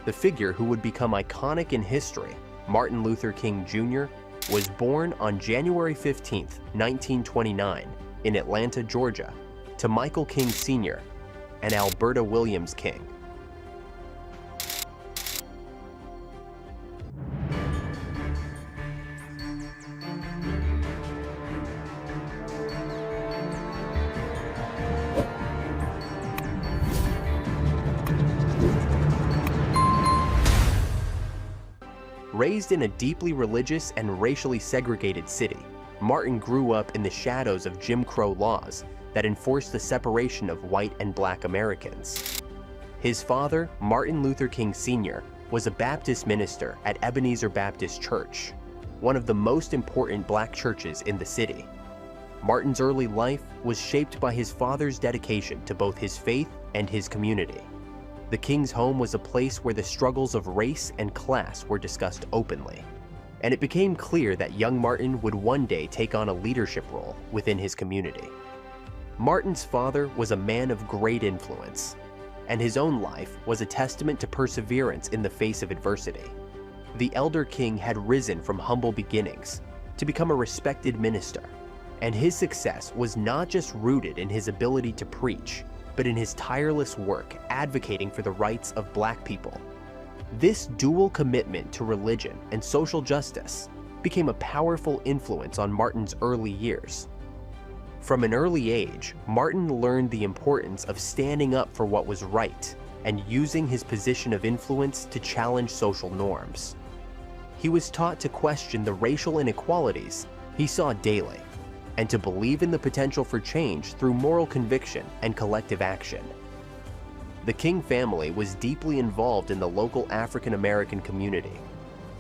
The figure who would become iconic in history, Martin Luther King Jr., was born on January 15, 1929, in Atlanta, Georgia, to Michael King Sr. and Alberta Williams King. Raised in a deeply religious and racially segregated city, Martin grew up in the shadows of Jim Crow laws that enforced the separation of white and black Americans. His father, Martin Luther King Sr., was a Baptist minister at Ebenezer Baptist Church, one of the most important black churches in the city. Martin's early life was shaped by his father's dedication to both his faith and his community. The King's home was a place where the struggles of race and class were discussed openly, and it became clear that young Martin would one day take on a leadership role within his community. Martin's father was a man of great influence, and his own life was a testament to perseverance in the face of adversity. The elder King had risen from humble beginnings to become a respected minister, and his success was not just rooted in his ability to preach, but in his tireless work advocating for the rights of black people. This dual commitment to religion and social justice became a powerful influence on Martin's early years. From an early age, Martin learned the importance of standing up for what was right and using his position of influence to challenge social norms. He was taught to question the racial inequalities he saw daily, and to believe in the potential for change through moral conviction and collective action. The King family was deeply involved in the local African American community,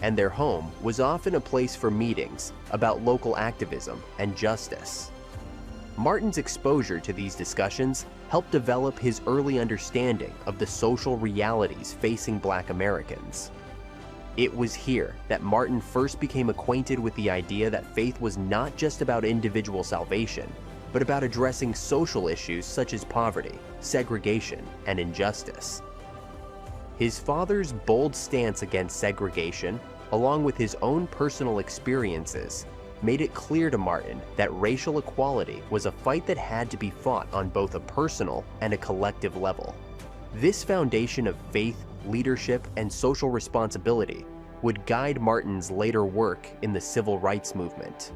and their home was often a place for meetings about local activism and justice. Martin's exposure to these discussions helped develop his early understanding of the social realities facing black Americans. It was here that Martin first became acquainted with the idea that faith was not just about individual salvation, but about addressing social issues such as poverty, segregation, and injustice. His father's bold stance against segregation, along with his own personal experiences, made it clear to Martin that racial equality was a fight that had to be fought on both a personal and a collective level. This foundation of faith, leadership, and social responsibility would guide Martin's later work in the civil rights movement.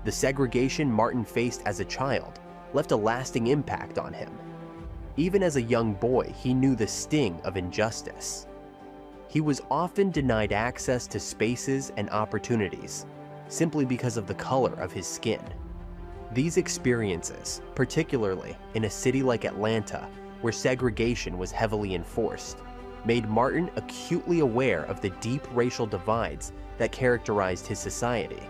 The segregation Martin faced as a child left a lasting impact on him. Even as a young boy, he knew the sting of injustice. He was often denied access to spaces and opportunities simply because of the color of his skin. These experiences, particularly in a city like Atlanta, where segregation was heavily enforced, made Martin acutely aware of the deep racial divides that characterized his society.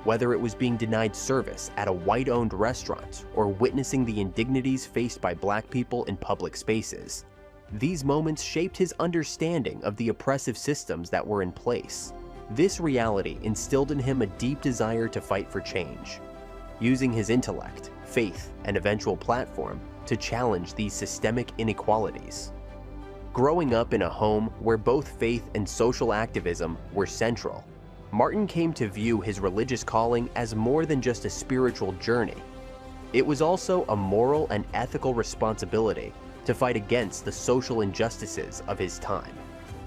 Whether it was being denied service at a white-owned restaurant or witnessing the indignities faced by black people in public spaces, these moments shaped his understanding of the oppressive systems that were in place. This reality instilled in him a deep desire to fight for change, using his intellect, faith, and eventual platform to challenge these systemic inequalities. Growing up in a home where both faith and social activism were central, Martin came to view his religious calling as more than just a spiritual journey. It was also a moral and ethical responsibility to fight against the social injustices of his time.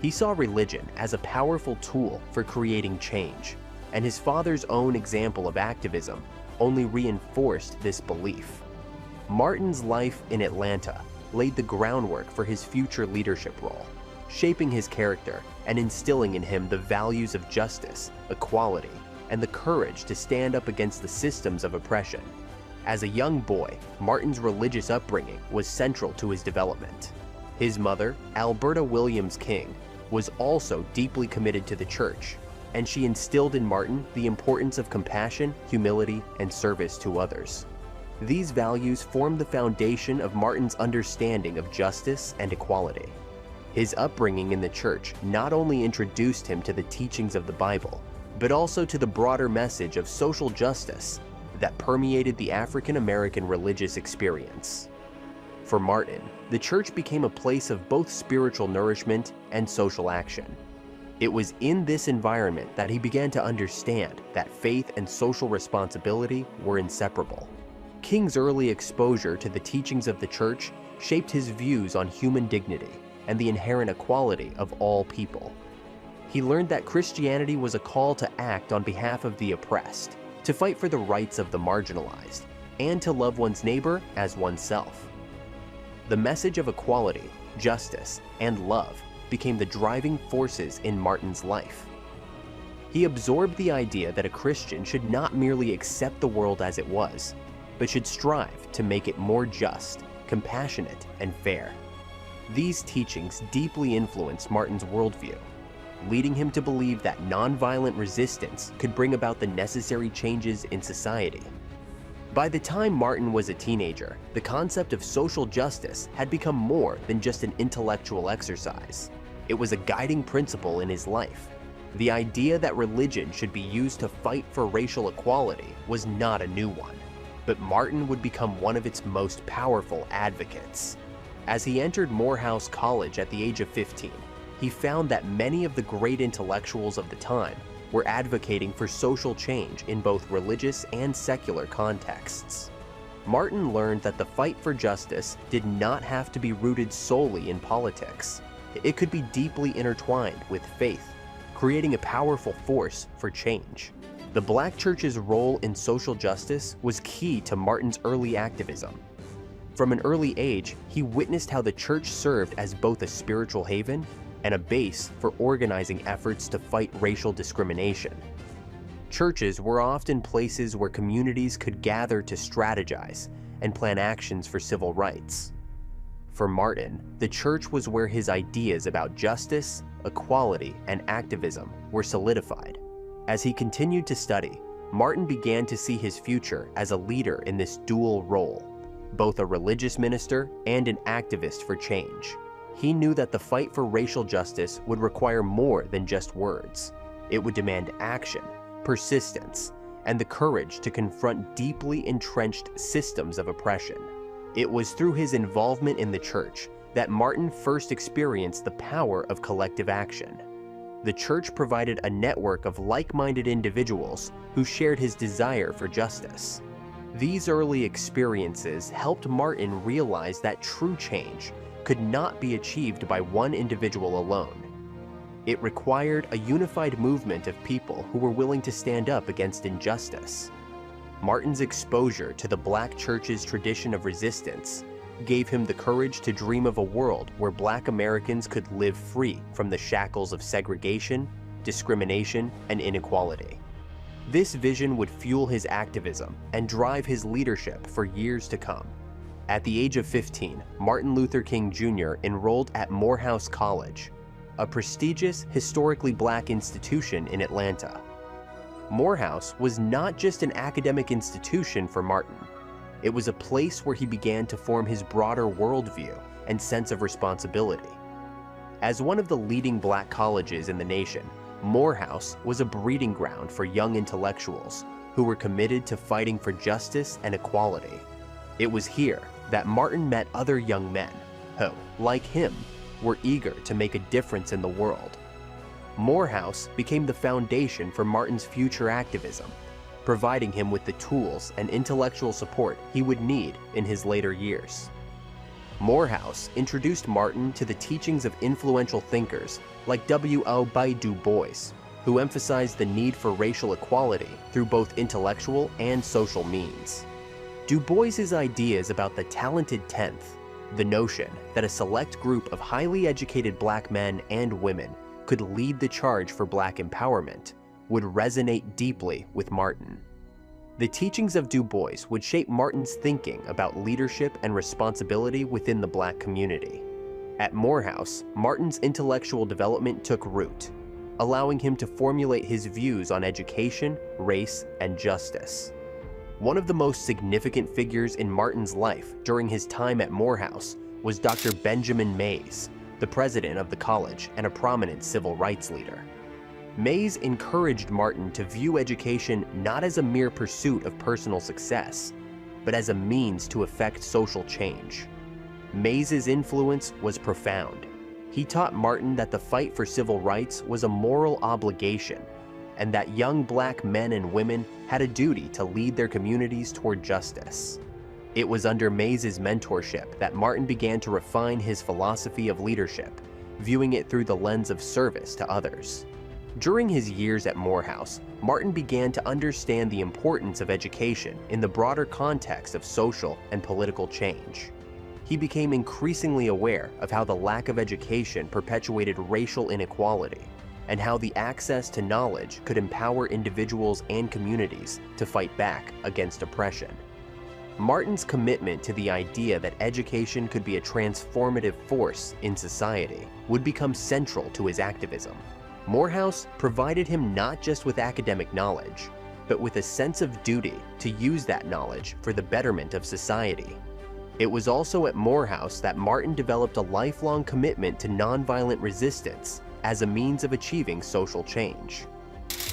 He saw religion as a powerful tool for creating change, and his father's own example of activism only reinforced this belief. Martin's life in Atlanta laid the groundwork for his future leadership role, shaping his character and instilling in him the values of justice, equality, and the courage to stand up against the systems of oppression. As a young boy, Martin's religious upbringing was central to his development. His mother, Alberta Williams King, was also deeply committed to the church, and she instilled in Martin the importance of compassion, humility, and service to others. These values formed the foundation of Martin's understanding of justice and equality. His upbringing in the church not only introduced him to the teachings of the Bible, but also to the broader message of social justice that permeated the African American religious experience. For Martin, the church became a place of both spiritual nourishment and social action. It was in this environment that he began to understand that faith and social responsibility were inseparable. King's early exposure to the teachings of the church shaped his views on human dignity and the inherent equality of all people. He learned that Christianity was a call to act on behalf of the oppressed, to fight for the rights of the marginalized, and to love one's neighbor as oneself. The message of equality, justice, and love became the driving forces in Martin's life. He absorbed the idea that a Christian should not merely accept the world as it was, but should strive to make it more just, compassionate, and fair. These teachings deeply influenced Martin's worldview, leading him to believe that nonviolent resistance could bring about the necessary changes in society. By the time Martin was a teenager, the concept of social justice had become more than just an intellectual exercise. It was a guiding principle in his life. The idea that religion should be used to fight for racial equality was not a new one, but Martin would become one of its most powerful advocates. As he entered Morehouse College at the age of 15, he found that many of the great intellectuals of the time were advocating for social change in both religious and secular contexts. Martin learned that the fight for justice did not have to be rooted solely in politics. It could be deeply intertwined with faith, creating a powerful force for change. The Black church's role in social justice was key to Martin's early activism. From an early age, he witnessed how the church served as both a spiritual haven and a base for organizing efforts to fight racial discrimination. Churches were often places where communities could gather to strategize and plan actions for civil rights. For Martin, the church was where his ideas about justice, equality, and activism were solidified. As he continued to study, Martin began to see his future as a leader in this dual role, both a religious minister and an activist for change. He knew that the fight for racial justice would require more than just words. It would demand action, persistence, and the courage to confront deeply entrenched systems of oppression. It was through his involvement in the church that Martin first experienced the power of collective action. The church provided a network of like-minded individuals who shared his desire for justice. These early experiences helped Martin realize that true change could not be achieved by one individual alone. It required a unified movement of people who were willing to stand up against injustice. Martin's exposure to the Black church's tradition of resistance gave him the courage to dream of a world where Black Americans could live free from the shackles of segregation, discrimination, and inequality. This vision would fuel his activism and drive his leadership for years to come. At the age of 15, Martin Luther King Jr. enrolled at Morehouse College, a prestigious, historically Black institution in Atlanta. Morehouse was not just an academic institution for Martin. It was a place where he began to form his broader worldview and sense of responsibility. As one of the leading Black colleges in the nation, Morehouse was a breeding ground for young intellectuals who were committed to fighting for justice and equality. It was here that Martin met other young men who, like him, were eager to make a difference in the world. Morehouse became the foundation for Martin's future activism, providing him with the tools and intellectual support he would need in his later years. Morehouse introduced Martin to the teachings of influential thinkers like W.O. Du Bois, who emphasized the need for racial equality through both intellectual and social means. Du Bois's ideas about the talented tenth, the notion that a select group of highly educated Black men and women could lead the charge for Black empowerment, would resonate deeply with Martin. The teachings of Du Bois would shape Martin's thinking about leadership and responsibility within the Black community. At Morehouse, Martin's intellectual development took root, allowing him to formulate his views on education, race, and justice. One of the most significant figures in Martin's life during his time at Morehouse was Dr. Benjamin Mays, the president of the college and a prominent civil rights leader. Mays encouraged Martin to view education not as a mere pursuit of personal success, but as a means to effect social change. Mayes's influence was profound. He taught Martin that the fight for civil rights was a moral obligation, and that young black men and women had a duty to lead their communities toward justice. It was under Mayes's mentorship that Martin began to refine his philosophy of leadership, viewing it through the lens of service to others. During his years at Morehouse, Martin began to understand the importance of education in the broader context of social and political change. He became increasingly aware of how the lack of education perpetuated racial inequality, and how the access to knowledge could empower individuals and communities to fight back against oppression. Martin's commitment to the idea that education could be a transformative force in society would become central to his activism. Morehouse provided him not just with academic knowledge, but with a sense of duty to use that knowledge for the betterment of society. It was also at Morehouse that Martin developed a lifelong commitment to nonviolent resistance as a means of achieving social change.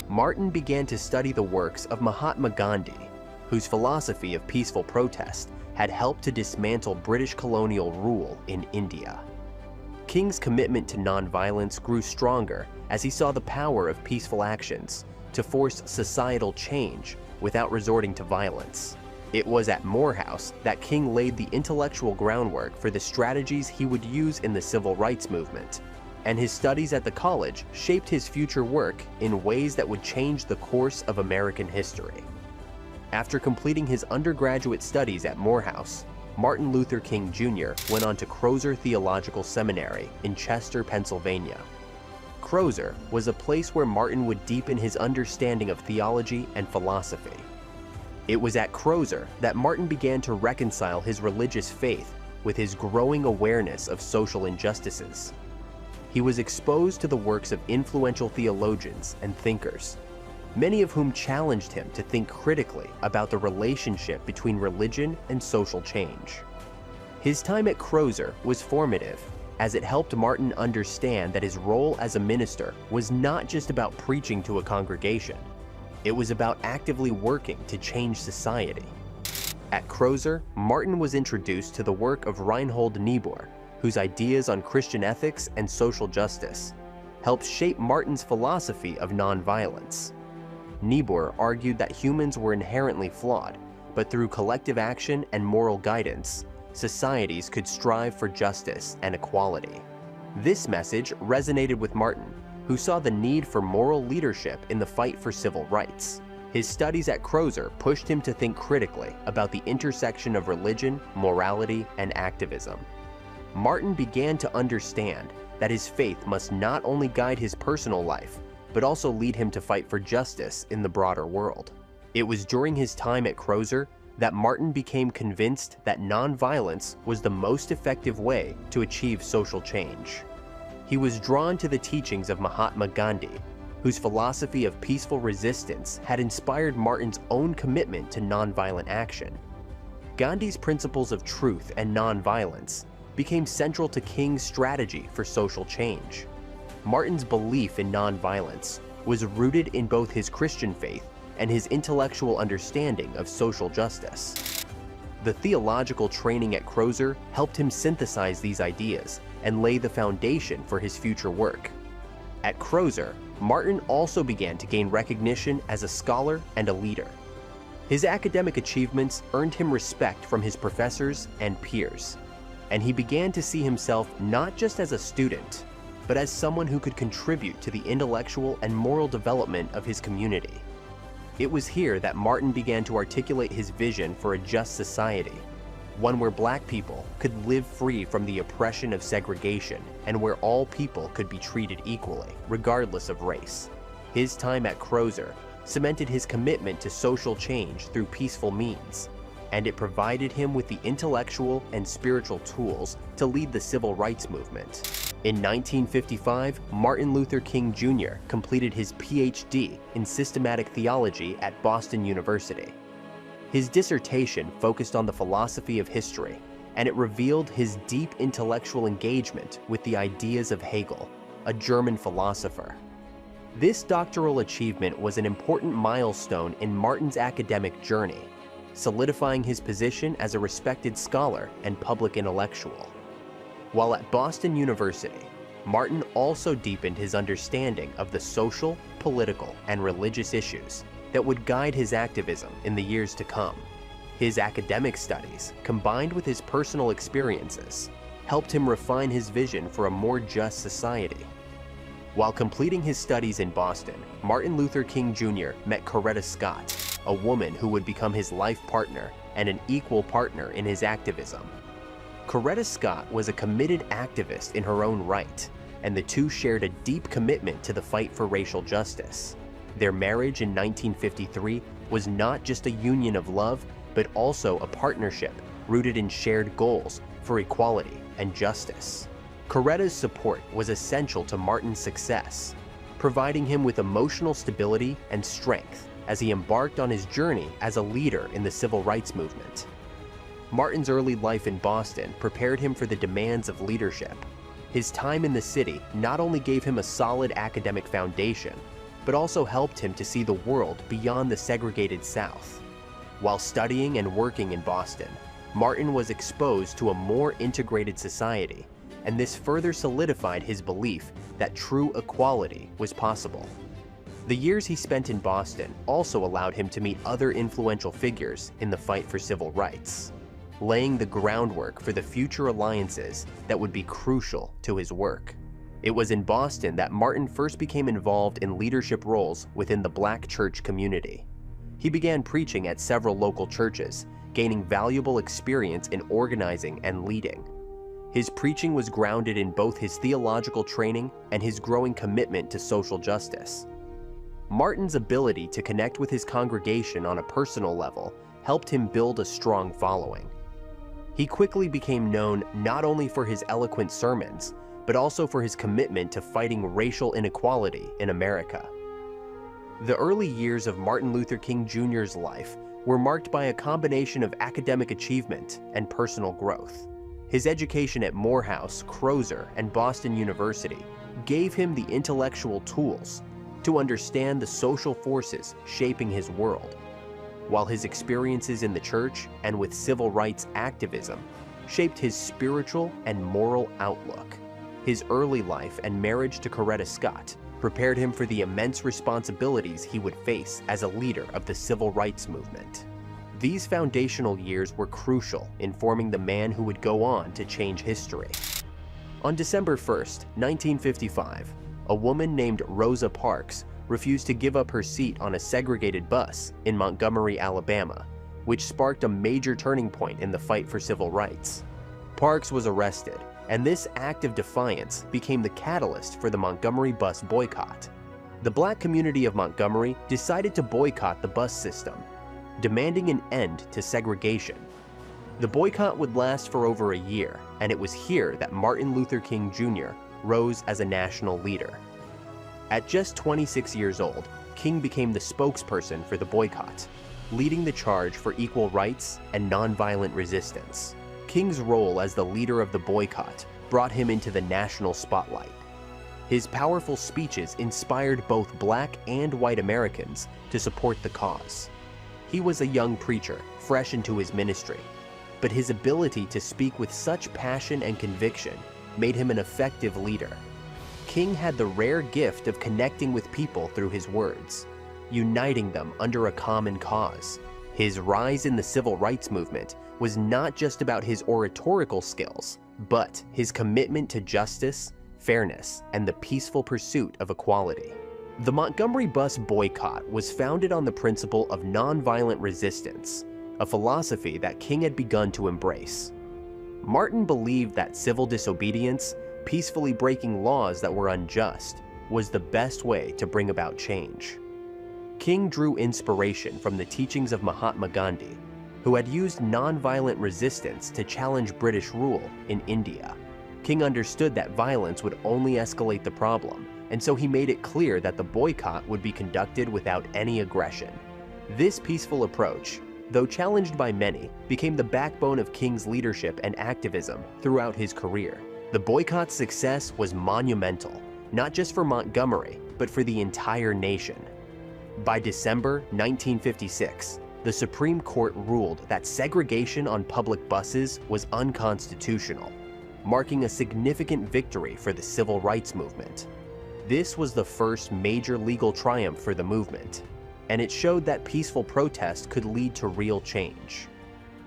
Martin began to study the works of Mahatma Gandhi, whose philosophy of peaceful protest had helped to dismantle British colonial rule in India. King's commitment to nonviolence grew stronger as he saw the power of peaceful actions to force societal change without resorting to violence. It was at Morehouse that King laid the intellectual groundwork for the strategies he would use in the civil rights movement, and his studies at the college shaped his future work in ways that would change the course of American history. After completing his undergraduate studies at Morehouse, Martin Luther King Jr. went on to Crozer Theological Seminary in Chester, Pennsylvania. Crozer was a place where Martin would deepen his understanding of theology and philosophy. It was at Crozer that Martin began to reconcile his religious faith with his growing awareness of social injustices. He was exposed to the works of influential theologians and thinkers, many of whom challenged him to think critically about the relationship between religion and social change. His time at Crozer was formative, as it helped Martin understand that his role as a minister was not just about preaching to a congregation. It was about actively working to change society. At Crozer, Martin was introduced to the work of Reinhold Niebuhr, whose ideas on Christian ethics and social justice helped shape Martin's philosophy of nonviolence. Niebuhr argued that humans were inherently flawed, but through collective action and moral guidance, societies could strive for justice and equality. This message resonated with Martin, who saw the need for moral leadership in the fight for civil rights. His studies at Crozer pushed him to think critically about the intersection of religion, morality, and activism. Martin began to understand that his faith must not only guide his personal life, but also lead him to fight for justice in the broader world. It was during his time at Crozer that Martin became convinced that nonviolence was the most effective way to achieve social change. He was drawn to the teachings of Mahatma Gandhi, whose philosophy of peaceful resistance had inspired Martin's own commitment to nonviolent action. Gandhi's principles of truth and nonviolence became central to King's strategy for social change. Martin's belief in nonviolence was rooted in both his Christian faith and his intellectual understanding of social justice. The theological training at Crozer helped him synthesize these ideas and lay the foundation for his future work. At Crozer, Martin also began to gain recognition as a scholar and a leader. His academic achievements earned him respect from his professors and peers, and he began to see himself not just as a student, but as someone who could contribute to the intellectual and moral development of his community. It was here that Martin began to articulate his vision for a just society, one where Black people could live free from the oppression of segregation and where all people could be treated equally, regardless of race. His time at Crozer cemented his commitment to social change through peaceful means, and it provided him with the intellectual and spiritual tools to lead the civil rights movement. In 1955, Martin Luther King Jr. completed his PhD in systematic theology at Boston University. His dissertation focused on the philosophy of history, and it revealed his deep intellectual engagement with the ideas of Hegel, a German philosopher. This doctoral achievement was an important milestone in Martin's academic journey, solidifying his position as a respected scholar and public intellectual. While at Boston University, Martin also deepened his understanding of the social, political, and religious issues that would guide his activism in the years to come. His academic studies, combined with his personal experiences, helped him refine his vision for a more just society. While completing his studies in Boston, Martin Luther King Jr. met Coretta Scott, a woman who would become his life partner and an equal partner in his activism. Coretta Scott was a committed activist in her own right, and the two shared a deep commitment to the fight for racial justice. Their marriage in 1953 was not just a union of love, but also a partnership rooted in shared goals for equality and justice. Coretta's support was essential to Martin's success, providing him with emotional stability and strength as he embarked on his journey as a leader in the civil rights movement. Martin's early life in Boston prepared him for the demands of leadership. His time in the city not only gave him a solid academic foundation, but also helped him to see the world beyond the segregated South. While studying and working in Boston, Martin was exposed to a more integrated society, and this further solidified his belief that true equality was possible. The years he spent in Boston also allowed him to meet other influential figures in the fight for civil rights, laying the groundwork for the future alliances that would be crucial to his work. It was in Boston that Martin first became involved in leadership roles within the Black church community. He began preaching at several local churches, gaining valuable experience in organizing and leading. His preaching was grounded in both his theological training and his growing commitment to social justice. Martin's ability to connect with his congregation on a personal level helped him build a strong following. He quickly became known not only for his eloquent sermons, but also for his commitment to fighting racial inequality in America. The early years of Martin Luther King Jr.'s life were marked by a combination of academic achievement and personal growth. His education at Morehouse, Crozer, and Boston University gave him the intellectual tools to understand the social forces shaping his world, while his experiences in the church and with civil rights activism shaped his spiritual and moral outlook. His early life and marriage to Coretta Scott prepared him for the immense responsibilities he would face as a leader of the civil rights movement. These foundational years were crucial in forming the man who would go on to change history. On December 1st, 1955, a woman named Rosa Parks refused to give up her seat on a segregated bus in Montgomery, Alabama, which sparked a major turning point in the fight for civil rights. Parks was arrested, and this act of defiance became the catalyst for the Montgomery bus boycott. The Black community of Montgomery decided to boycott the bus system, demanding an end to segregation. The boycott would last for over a year, and it was here that Martin Luther King Jr. rose as a national leader. At just 26 years old, King became the spokesperson for the boycott, leading the charge for equal rights and nonviolent resistance. King's role as the leader of the boycott brought him into the national spotlight. His powerful speeches inspired both Black and white Americans to support the cause. He was a young preacher, fresh into his ministry, but his ability to speak with such passion and conviction made him an effective leader. King had the rare gift of connecting with people through his words, uniting them under a common cause. His rise in the civil rights movement was not just about his oratorical skills, but his commitment to justice, fairness, and the peaceful pursuit of equality. The Montgomery bus boycott was founded on the principle of nonviolent resistance, a philosophy that King had begun to embrace. Martin believed that civil disobedience, peacefully breaking laws that were unjust, was the best way to bring about change. King drew inspiration from the teachings of Mahatma Gandhi, who had used nonviolent resistance to challenge British rule in India. King understood that violence would only escalate the problem, and so he made it clear that the boycott would be conducted without any aggression. This peaceful approach, though challenged by many, became the backbone of King's leadership and activism throughout his career. The boycott's success was monumental, not just for Montgomery, but for the entire nation. By December 1956, the Supreme Court ruled that segregation on public buses was unconstitutional. marking a significant victory for the civil rights movement. This was the first major legal triumph for the movement, and it showed that peaceful protest could lead to real change.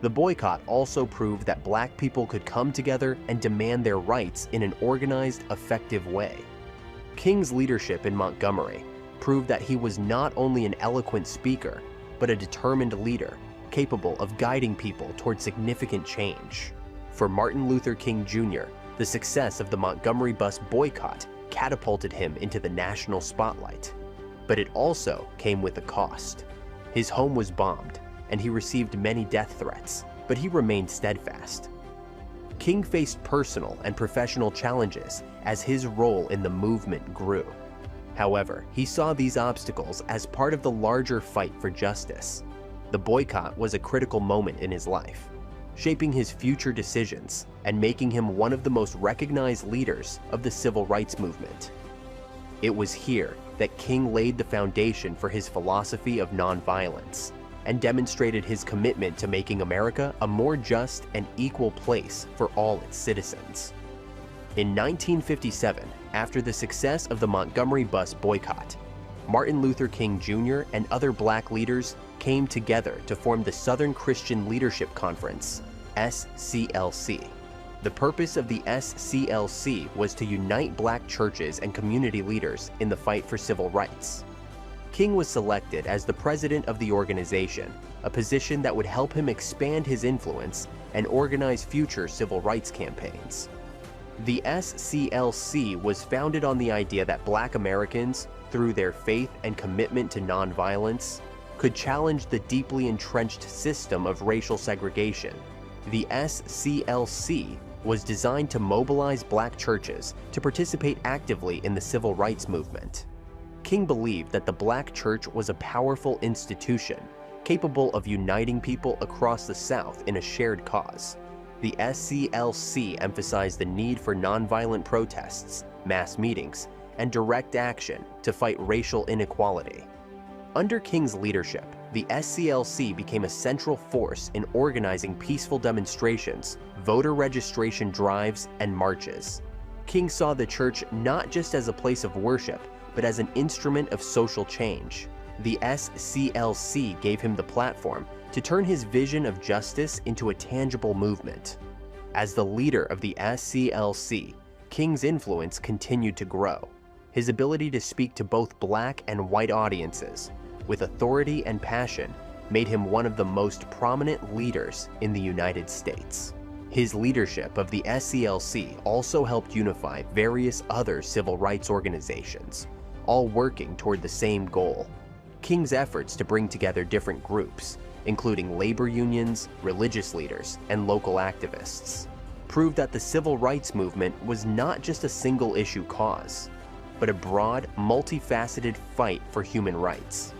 The boycott also proved that Black people could come together and demand their rights in an organized, effective way. King's leadership in Montgomery proved that he was not only an eloquent speaker, but a determined leader, capable of guiding people toward significant change. For Martin Luther King Jr., the success of the Montgomery bus boycott catapulted him into the national spotlight. But it also came with a cost. His home was bombed, and he received many death threats, but he remained steadfast. King faced personal and professional challenges as his role in the movement grew. However, he saw these obstacles as part of the larger fight for justice. The boycott was a critical moment in his life, shaping his future decisions and making him one of the most recognized leaders of the civil rights movement. It was here that King laid the foundation for his philosophy of nonviolence and demonstrated his commitment to making America a more just and equal place for all its citizens. In 1957, after the success of the Montgomery bus boycott, Martin Luther King Jr. and other Black leaders came together to form the Southern Christian Leadership Conference, SCLC. The purpose of the SCLC was to unite Black churches and community leaders in the fight for civil rights. King was selected as the president of the organization, a position that would help him expand his influence and organize future civil rights campaigns. The SCLC was founded on the idea that Black Americans, through their faith and commitment to nonviolence, could challenge the deeply entrenched system of racial segregation. The SCLC was designed to mobilize Black churches to participate actively in the civil rights movement. King believed that the Black church was a powerful institution, capable of uniting people across the South in a shared cause. The SCLC emphasized the need for nonviolent protests, mass meetings, and direct action to fight racial inequality. Under King's leadership, the SCLC became a central force in organizing peaceful demonstrations, voter registration drives, and marches. King saw the church not just as a place of worship, but as an instrument of social change. The SCLC gave him the platform to turn his vision of justice into a tangible movement. As the leader of the SCLC, King's influence continued to grow. His ability to speak to both Black and white audiences with authority and passion made him one of the most prominent leaders in the United States. His leadership of the SCLC also helped unify various other civil rights organizations, all working toward the same goal. King's efforts to bring together different groups, including labor unions, religious leaders, and local activists, proved that the civil rights movement was not just a single-issue cause, but a broad, multifaceted fight for human rights.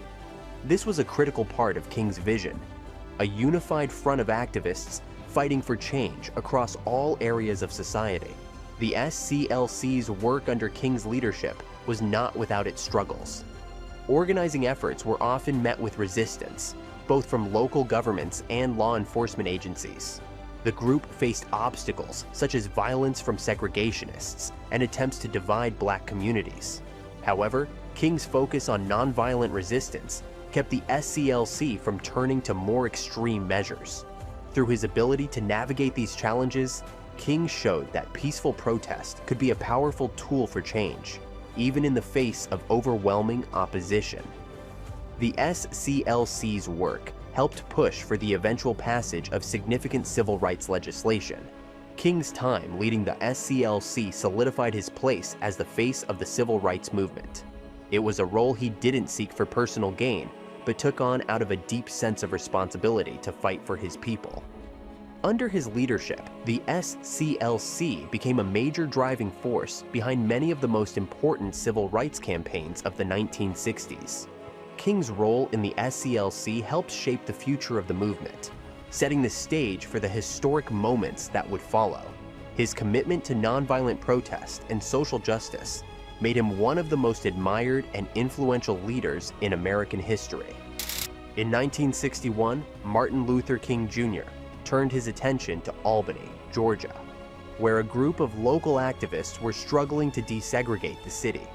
This was a critical part of King's vision, a unified front of activists fighting for change across all areas of society. The SCLC's work under King's leadership was not without its struggles. Organizing efforts were often met with resistance, both from local governments and law enforcement agencies. The group faced obstacles such as violence from segregationists and attempts to divide Black communities. However, King's focus on nonviolent resistance kept the SCLC from turning to more extreme measures. Through his ability to navigate these challenges, King showed that peaceful protest could be a powerful tool for change, even in the face of overwhelming opposition. The SCLC's work helped push for the eventual passage of significant civil rights legislation. King's time leading the SCLC solidified his place as the face of the civil rights movement. It was a role he didn't seek for personal gain, but took on out of a deep sense of responsibility to fight for his people. Under his leadership, the SCLC became a major driving force behind many of the most important civil rights campaigns of the 1960s. King's role in the SCLC helped shape the future of the movement, setting the stage for the historic moments that would follow. His commitment to nonviolent protest and social justice made him one of the most admired and influential leaders in American history. In 1961, Martin Luther King Jr. turned his attention to Albany, Georgia. where a group of local activists were struggling to desegregate the city.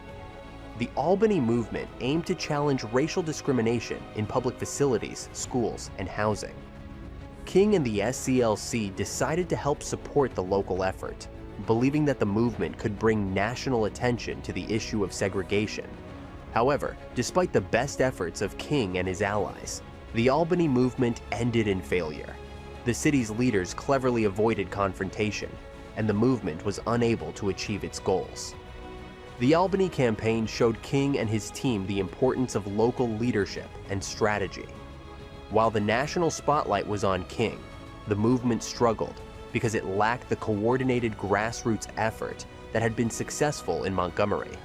The Albany movement aimed to challenge racial discrimination in public facilities, schools, and housing. King and the SCLC decided to help support the local effort, believing that the movement could bring national attention to the issue of segregation. However, despite the best efforts of King and his allies, the Albany movement ended in failure. The city's leaders cleverly avoided confrontation, and the movement was unable to achieve its goals. The Albany campaign showed King and his team the importance of local leadership and strategy. While the national spotlight was on King, the movement struggled because it lacked the coordinated grassroots effort that had been successful in Montgomery.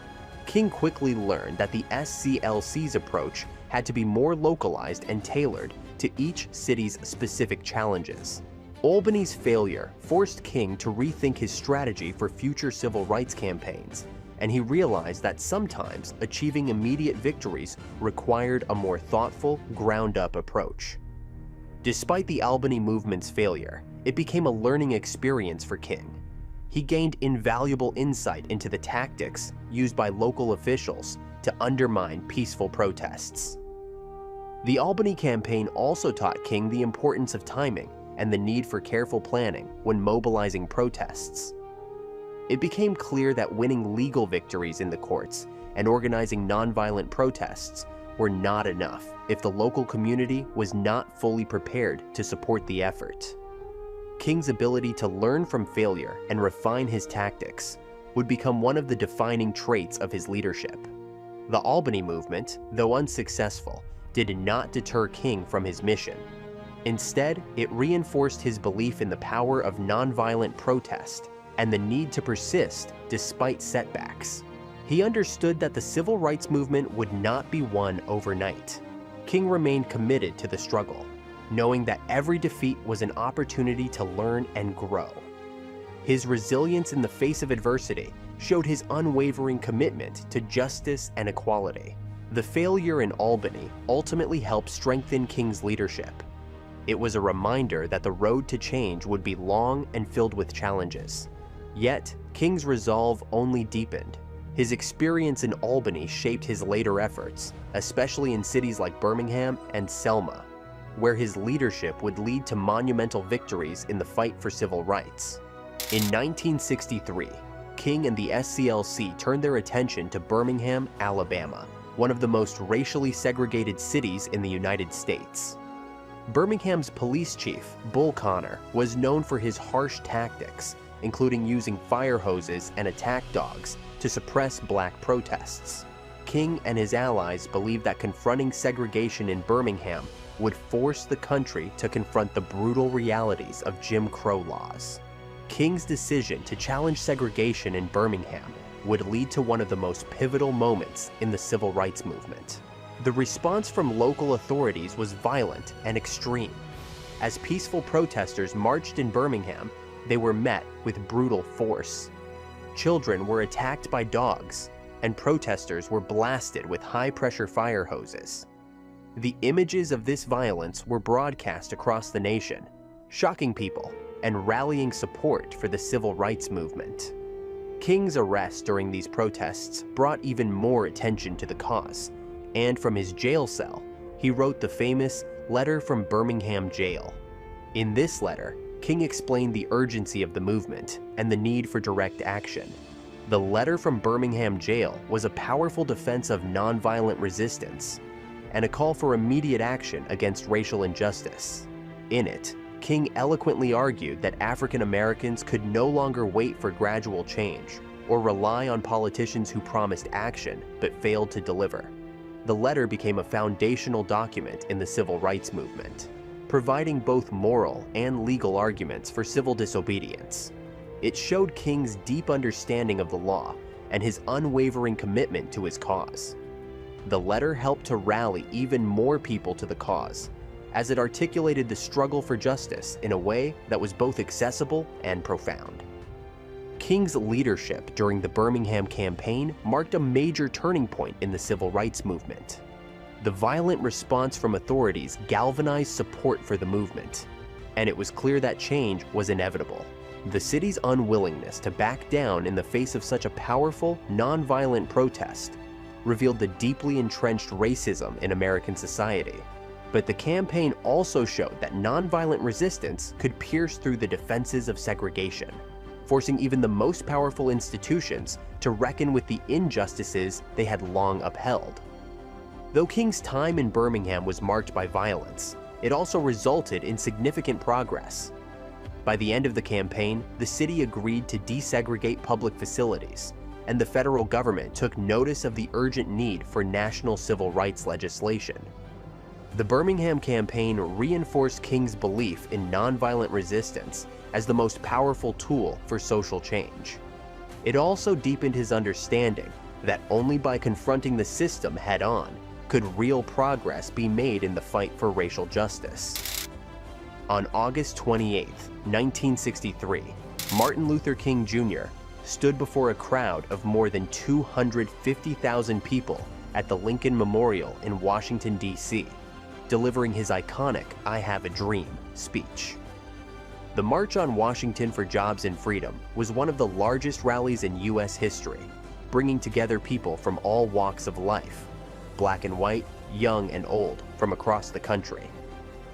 King quickly learned that the SCLC's approach had to be more localized and tailored to each city's specific challenges. Albany's failure forced King to rethink his strategy for future civil rights campaigns, and he realized that sometimes achieving immediate victories required a more thoughtful, ground-up approach. Despite the Albany movement's failure, it became a learning experience for King. He gained invaluable insight into the tactics used by local officials to undermine peaceful protests. The Albany campaign also taught King the importance of timing and the need for careful planning when mobilizing protests. It became clear that winning legal victories in the courts and organizing nonviolent protests were not enough if the local community was not fully prepared to support the effort. King's ability to learn from failure and refine his tactics would become one of the defining traits of his leadership. The Albany movement, though unsuccessful, did not deter King from his mission. Instead, it reinforced his belief in the power of nonviolent protest and the need to persist despite setbacks. He understood that the civil rights movement would not be won overnight. King remained committed to the struggle, knowing that every defeat was an opportunity to learn and grow. His resilience in the face of adversity showed his unwavering commitment to justice and equality. The failure in Albany ultimately helped strengthen King's leadership. It was a reminder that the road to change would be long and filled with challenges. Yet, King's resolve only deepened. His experience in Albany shaped his later efforts, especially in cities like Birmingham and Selma, where his leadership would lead to monumental victories in the fight for civil rights. In 1963, King and the SCLC turned their attention to Birmingham, Alabama, one of the most racially segregated cities in the United States. Birmingham's police chief, Bull Connor, was known for his harsh tactics, including using fire hoses and attack dogs to suppress black protests. King and his allies believed that confronting segregation in Birmingham would force the country to confront the brutal realities of Jim Crow laws. King's decision to challenge segregation in Birmingham would lead to one of the most pivotal moments in the civil rights movement. The response from local authorities was violent and extreme. As peaceful protesters marched in Birmingham, they were met with brutal force. Children were attacked by dogs, and protesters were blasted with high-pressure fire hoses. The images of this violence were broadcast across the nation, shocking people and rallying support for the civil rights movement. King's arrest during these protests brought even more attention to the cause, and from his jail cell, he wrote the famous Letter from Birmingham Jail. In this letter, King explained the urgency of the movement and the need for direct action. The Letter from Birmingham Jail was a powerful defense of nonviolent resistance and a call for immediate action against racial injustice. In it, King eloquently argued that African Americans could no longer wait for gradual change or rely on politicians who promised action but failed to deliver. The letter became a foundational document in the civil rights movement, providing both moral and legal arguments for civil disobedience. It showed King's deep understanding of the law and his unwavering commitment to his cause. The letter helped to rally even more people to the cause, as it articulated the struggle for justice in a way that was both accessible and profound. King's leadership during the Birmingham campaign marked a major turning point in the civil rights movement. The violent response from authorities galvanized support for the movement, and it was clear that change was inevitable. The city's unwillingness to back down in the face of such a powerful, nonviolent protest revealed the deeply entrenched racism in American society. But the campaign also showed that nonviolent resistance could pierce through the defenses of segregation, forcing even the most powerful institutions to reckon with the injustices they had long upheld. Though King's time in Birmingham was marked by violence, it also resulted in significant progress. By the end of the campaign, the city agreed to desegregate public facilities, and the federal government took notice of the urgent need for national civil rights legislation. The Birmingham campaign reinforced King's belief in nonviolent resistance as the most powerful tool for social change. It also deepened his understanding that only by confronting the system head-on could real progress be made in the fight for racial justice. On August 28, 1963, Martin Luther King Jr. stood before a crowd of more than 250,000 people at the Lincoln Memorial in Washington, D.C., delivering his iconic "I Have a Dream" speech. The March on Washington for Jobs and Freedom was one of the largest rallies in U.S. history, bringing together people from all walks of life, black and white, young and old, from across the country.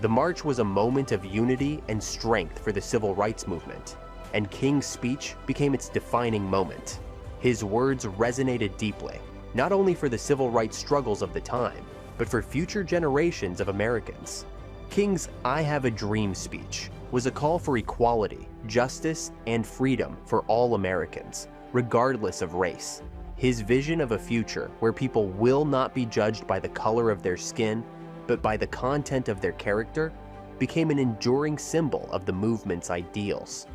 The march was a moment of unity and strength for the civil rights movement, and King's speech became its defining moment. His words resonated deeply, not only for the civil rights struggles of the time, but for future generations of Americans. King's "I Have a Dream" speech was a call for equality, justice, and freedom for all Americans, regardless of race. His vision of a future where people will not be judged by the color of their skin, but by the content of their character, became an enduring symbol of the movement's ideals.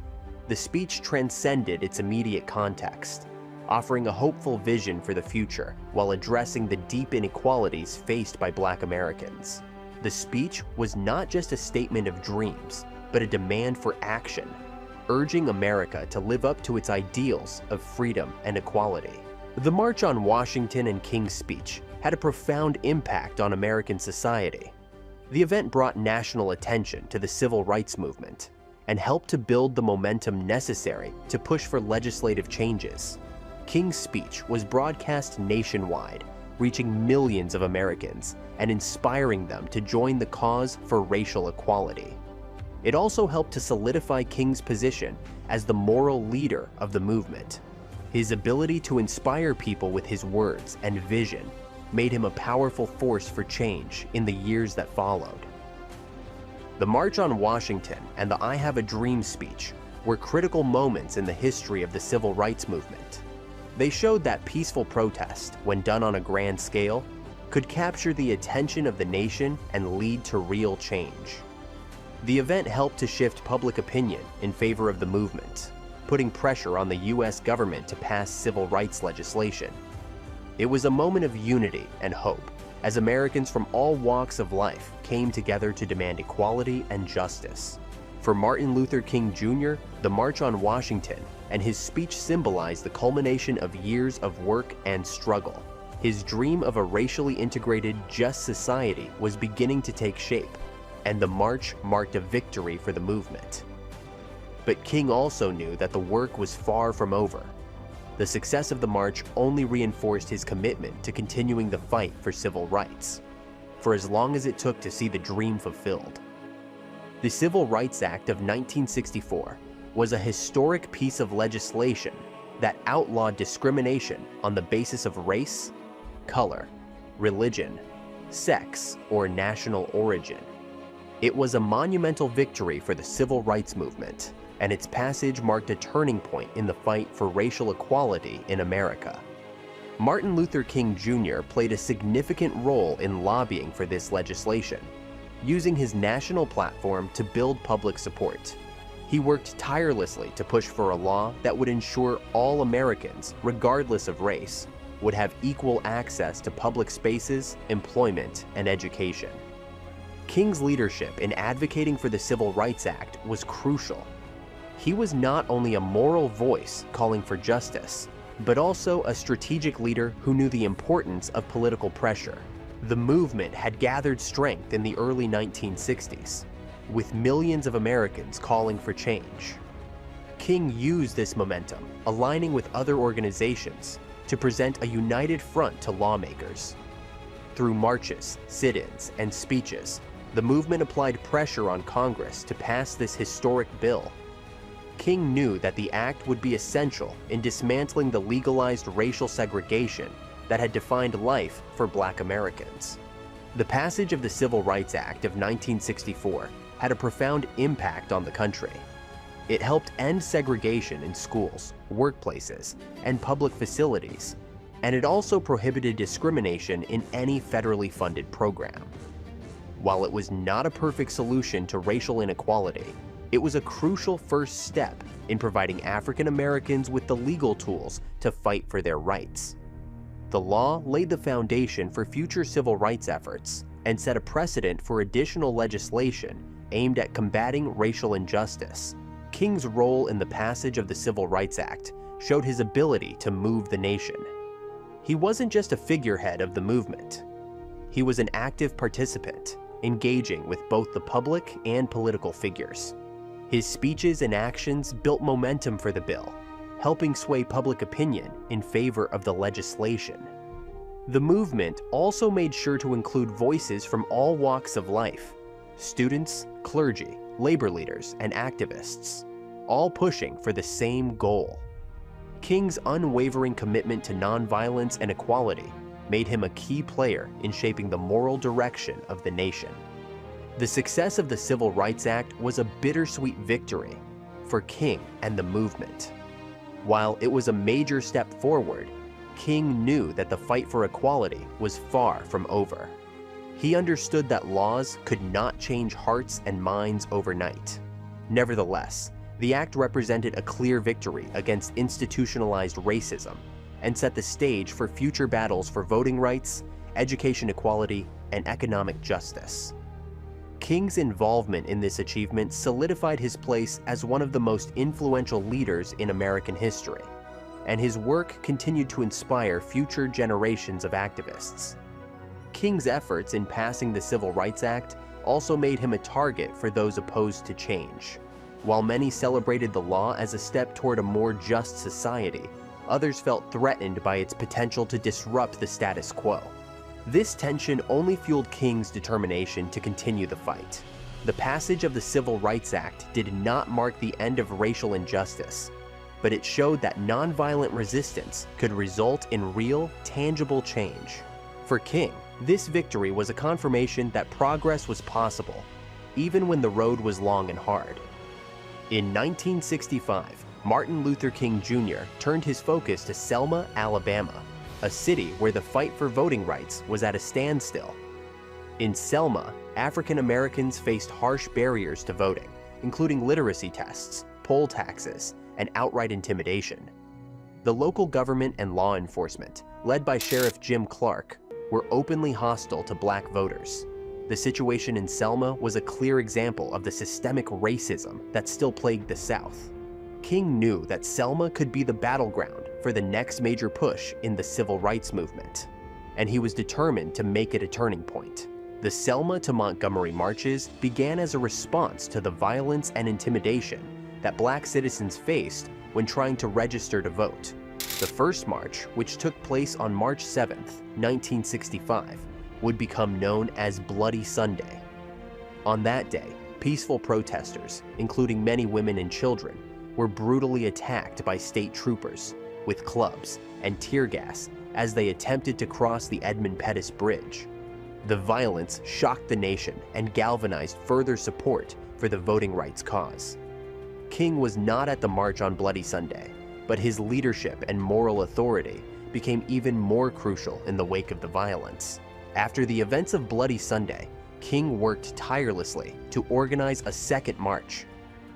The speech transcended its immediate context, offering a hopeful vision for the future while addressing the deep inequalities faced by Black Americans. The speech was not just a statement of dreams, but a demand for action, urging America to live up to its ideals of freedom and equality. The March on Washington and King's speech had a profound impact on American society. The event brought national attention to the civil rights movement and helped to build the momentum necessary to push for legislative changes. King's speech was broadcast nationwide, reaching millions of Americans and inspiring them to join the cause for racial equality. It also helped to solidify King's position as the moral leader of the movement. His ability to inspire people with his words and vision made him a powerful force for change in the years that followed. The March on Washington and the "I Have a Dream" speech were critical moments in the history of the civil rights movement. They showed that peaceful protest, when done on a grand scale, could capture the attention of the nation and lead to real change. The event helped to shift public opinion in favor of the movement, putting pressure on the U.S. government to pass civil rights legislation. It was a moment of unity and hope, as Americans from all walks of life came together to demand equality and justice. For Martin Luther King Jr., the March on Washington and his speech symbolized the culmination of years of work and struggle. His dream of a racially integrated, just society was beginning to take shape, and the march marked a victory for the movement. But King also knew that the work was far from over. The success of the march only reinforced his commitment to continuing the fight for civil rights, for as long as it took to see the dream fulfilled. The Civil Rights Act of 1964 was a historic piece of legislation that outlawed discrimination on the basis of race, color, religion, sex, or national origin. It was a monumental victory for the civil rights movement, and its passage marked a turning point in the fight for racial equality in America. Martin Luther King Jr. played a significant role in lobbying for this legislation, using his national platform to build public support. He worked tirelessly to push for a law that would ensure all Americans, regardless of race, would have equal access to public spaces, employment, and education. King's leadership in advocating for the Civil Rights Act was crucial. He was not only a moral voice calling for justice, but also a strategic leader who knew the importance of political pressure. The movement had gathered strength in the early 1960s, with millions of Americans calling for change. King used this momentum, aligning with other organizations, to present a united front to lawmakers. Through marches, sit-ins, and speeches, the movement applied pressure on Congress to pass this historic bill. King knew that the act would be essential in dismantling the legalized racial segregation that had defined life for Black Americans. The passage of the Civil Rights Act of 1964 had a profound impact on the country. It helped end segregation in schools, workplaces, and public facilities, and it also prohibited discrimination in any federally funded program. While it was not a perfect solution to racial inequality, it was a crucial first step in providing African Americans with the legal tools to fight for their rights. The law laid the foundation for future civil rights efforts and set a precedent for additional legislation aimed at combating racial injustice. King's role in the passage of the Civil Rights Act showed his ability to move the nation. He wasn't just a figurehead of the movement. He was an active participant, engaging with both the public and political figures. His speeches and actions built momentum for the bill, helping sway public opinion in favor of the legislation. The movement also made sure to include voices from all walks of life: students, clergy, labor leaders, and activists, all pushing for the same goal. King's unwavering commitment to nonviolence and equality made him a key player in shaping the moral direction of the nation. The success of the Civil Rights Act was a bittersweet victory for King and the movement. While it was a major step forward, King knew that the fight for equality was far from over. He understood that laws could not change hearts and minds overnight. Nevertheless, the act represented a clear victory against institutionalized racism and set the stage for future battles for voting rights, education equality, and economic justice. King's involvement in this achievement solidified his place as one of the most influential leaders in American history, and his work continued to inspire future generations of activists. King's efforts in passing the Civil Rights Act also made him a target for those opposed to change. While many celebrated the law as a step toward a more just society, others felt threatened by its potential to disrupt the status quo. This tension only fueled King's determination to continue the fight. The passage of the Civil Rights Act did not mark the end of racial injustice, but it showed that nonviolent resistance could result in real, tangible change. For King, this victory was a confirmation that progress was possible, even when the road was long and hard. In 1965, Martin Luther King Jr. turned his focus to Selma, Alabama, a city where the fight for voting rights was at a standstill. In Selma, African Americans faced harsh barriers to voting, including literacy tests, poll taxes, and outright intimidation. The local government and law enforcement, led by Sheriff Jim Clark, were openly hostile to Black voters. The situation in Selma was a clear example of the systemic racism that still plagued the South. King knew that Selma could be the battleground for the next major push in the civil rights movement, and he was determined to make it a turning point. The Selma to Montgomery marches began as a response to the violence and intimidation that Black citizens faced when trying to register to vote. The first march, which took place on March 7, 1965, would become known as Bloody Sunday. On that day, peaceful protesters, including many women and children, were brutally attacked by state troopers with clubs and tear gas as they attempted to cross the Edmund Pettus Bridge. The violence shocked the nation and galvanized further support for the voting rights cause. King was not at the march on Bloody Sunday, but his leadership and moral authority became even more crucial in the wake of the violence. After the events of Bloody Sunday, King worked tirelessly to organize a second march,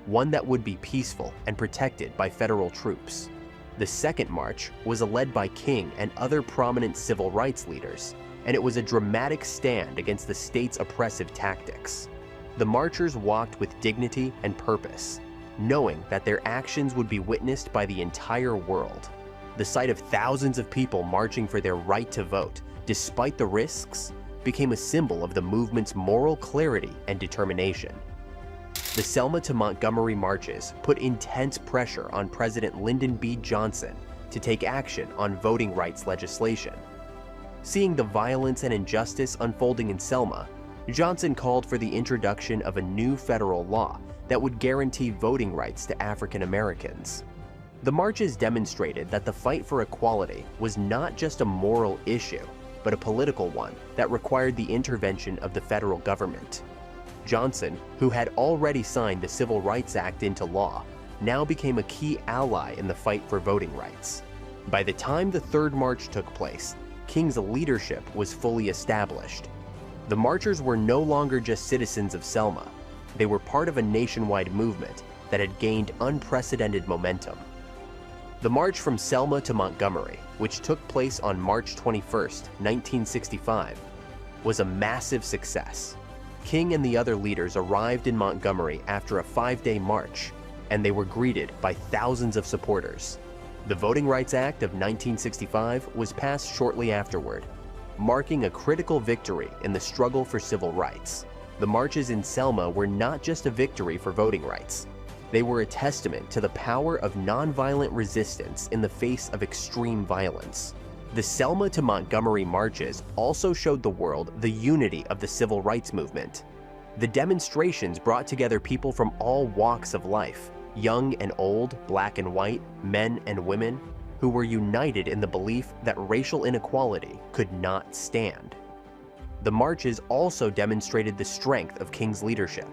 one that would be peaceful and protected by federal troops. The second march was led by King and other prominent civil rights leaders, and it was a dramatic stand against the state's oppressive tactics. The marchers walked with dignity and purpose, knowing that their actions would be witnessed by the entire world. The sight of thousands of people marching for their right to vote, despite the risks, became a symbol of the movement's moral clarity and determination. The Selma to Montgomery marches put intense pressure on President Lyndon B. Johnson to take action on voting rights legislation. Seeing the violence and injustice unfolding in Selma, Johnson called for the introduction of a new federal law that would guarantee voting rights to African Americans. The marches demonstrated that the fight for equality was not just a moral issue, but a political one that required the intervention of the federal government. Johnson, who had already signed the Civil Rights Act into law, now became a key ally in the fight for voting rights. By the time the Third March took place, King's leadership was fully established. The marchers were no longer just citizens of Selma. They were part of a nationwide movement that had gained unprecedented momentum. The march from Selma to Montgomery, which took place on March 21, 1965, was a massive success. King and the other leaders arrived in Montgomery after a 5-day march, and they were greeted by thousands of supporters. The Voting Rights Act of 1965 was passed shortly afterward, marking a critical victory in the struggle for civil rights. The marches in Selma were not just a victory for voting rights. They were a testament to the power of nonviolent resistance in the face of extreme violence. The Selma to Montgomery marches also showed the world the unity of the civil rights movement. The demonstrations brought together people from all walks of life, young and old, black and white, men and women, who were united in the belief that racial inequality could not stand. The marches also demonstrated the strength of King's leadership.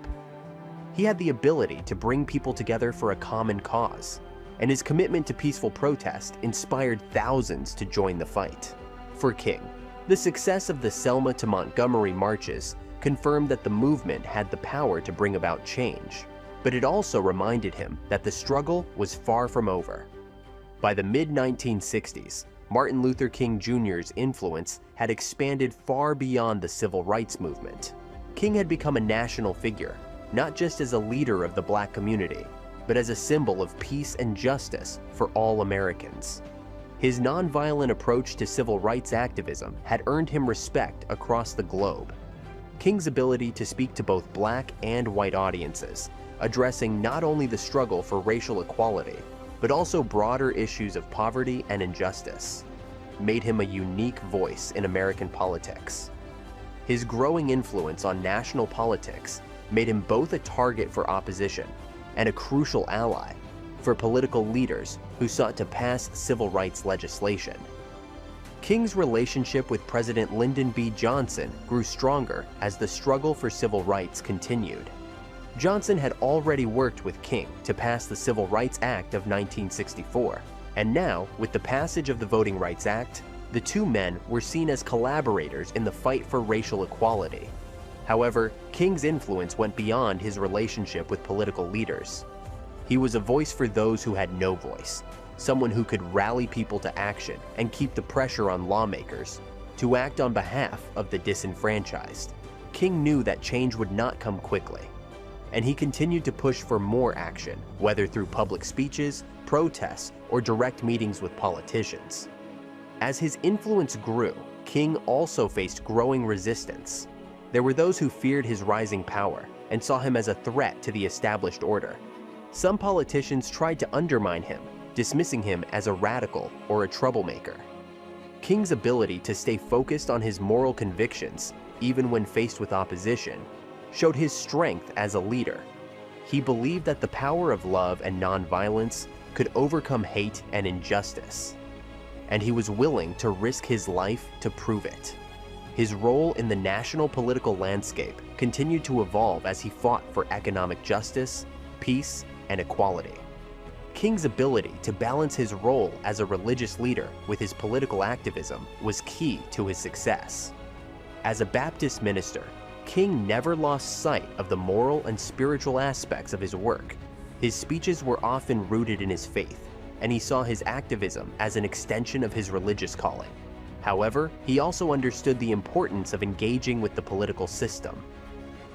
He had the ability to bring people together for a common cause, and his commitment to peaceful protest inspired thousands to join the fight. For King, the success of the Selma to Montgomery marches confirmed that the movement had the power to bring about change, but it also reminded him that the struggle was far from over. By the mid-1960s, Martin Luther King Jr.'s influence had expanded far beyond the civil rights movement. King had become a national figure, not just as a leader of the black community, but as a symbol of peace and justice for all Americans. His nonviolent approach to civil rights activism had earned him respect across the globe. King's ability to speak to both black and white audiences, addressing not only the struggle for racial equality, but also broader issues of poverty and injustice, made him a unique voice in American politics. His growing influence on national politics made him both a target for opposition and a crucial ally for political leaders who sought to pass civil rights legislation. King's relationship with President Lyndon B. Johnson grew stronger as the struggle for civil rights continued. Johnson had already worked with King to pass the Civil Rights Act of 1964, and now, with the passage of the Voting Rights Act, the two men were seen as collaborators in the fight for racial equality. However, King's influence went beyond his relationship with political leaders. He was a voice for those who had no voice, someone who could rally people to action and keep the pressure on lawmakers to act on behalf of the disenfranchised. King knew that change would not come quickly, and he continued to push for more action, whether through public speeches, protests, or direct meetings with politicians. As his influence grew, King also faced growing resistance. There were those who feared his rising power and saw him as a threat to the established order. Some politicians tried to undermine him, dismissing him as a radical or a troublemaker. King's ability to stay focused on his moral convictions, even when faced with opposition, showed his strength as a leader. He believed that the power of love and nonviolence could overcome hate and injustice, and he was willing to risk his life to prove it. His role in the national political landscape continued to evolve as he fought for economic justice, peace, and equality. King's ability to balance his role as a religious leader with his political activism was key to his success. As a Baptist minister, King never lost sight of the moral and spiritual aspects of his work. His speeches were often rooted in his faith, and he saw his activism as an extension of his religious calling. However, he also understood the importance of engaging with the political system.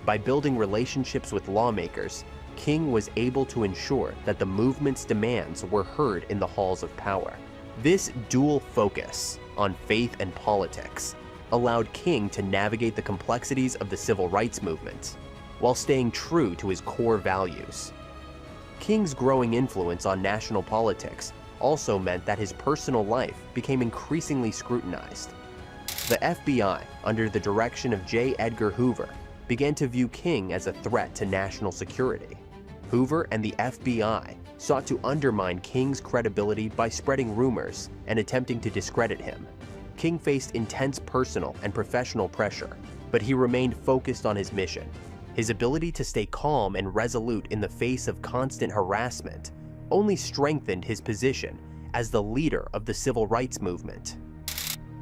By building relationships with lawmakers, King was able to ensure that the movement's demands were heard in the halls of power. This dual focus on faith and politics allowed King to navigate the complexities of the civil rights movement. while staying true to his core values. King's growing influence on national politics also meant that his personal life became increasingly scrutinized. The FBI, under the direction of J. Edgar Hoover, began to view King as a threat to national security. Hoover and the FBI sought to undermine King's credibility by spreading rumors and attempting to discredit him. King faced intense personal and professional pressure, but he remained focused on his mission. His ability to stay calm and resolute in the face of constant harassment only strengthened his position as the leader of the civil rights movement.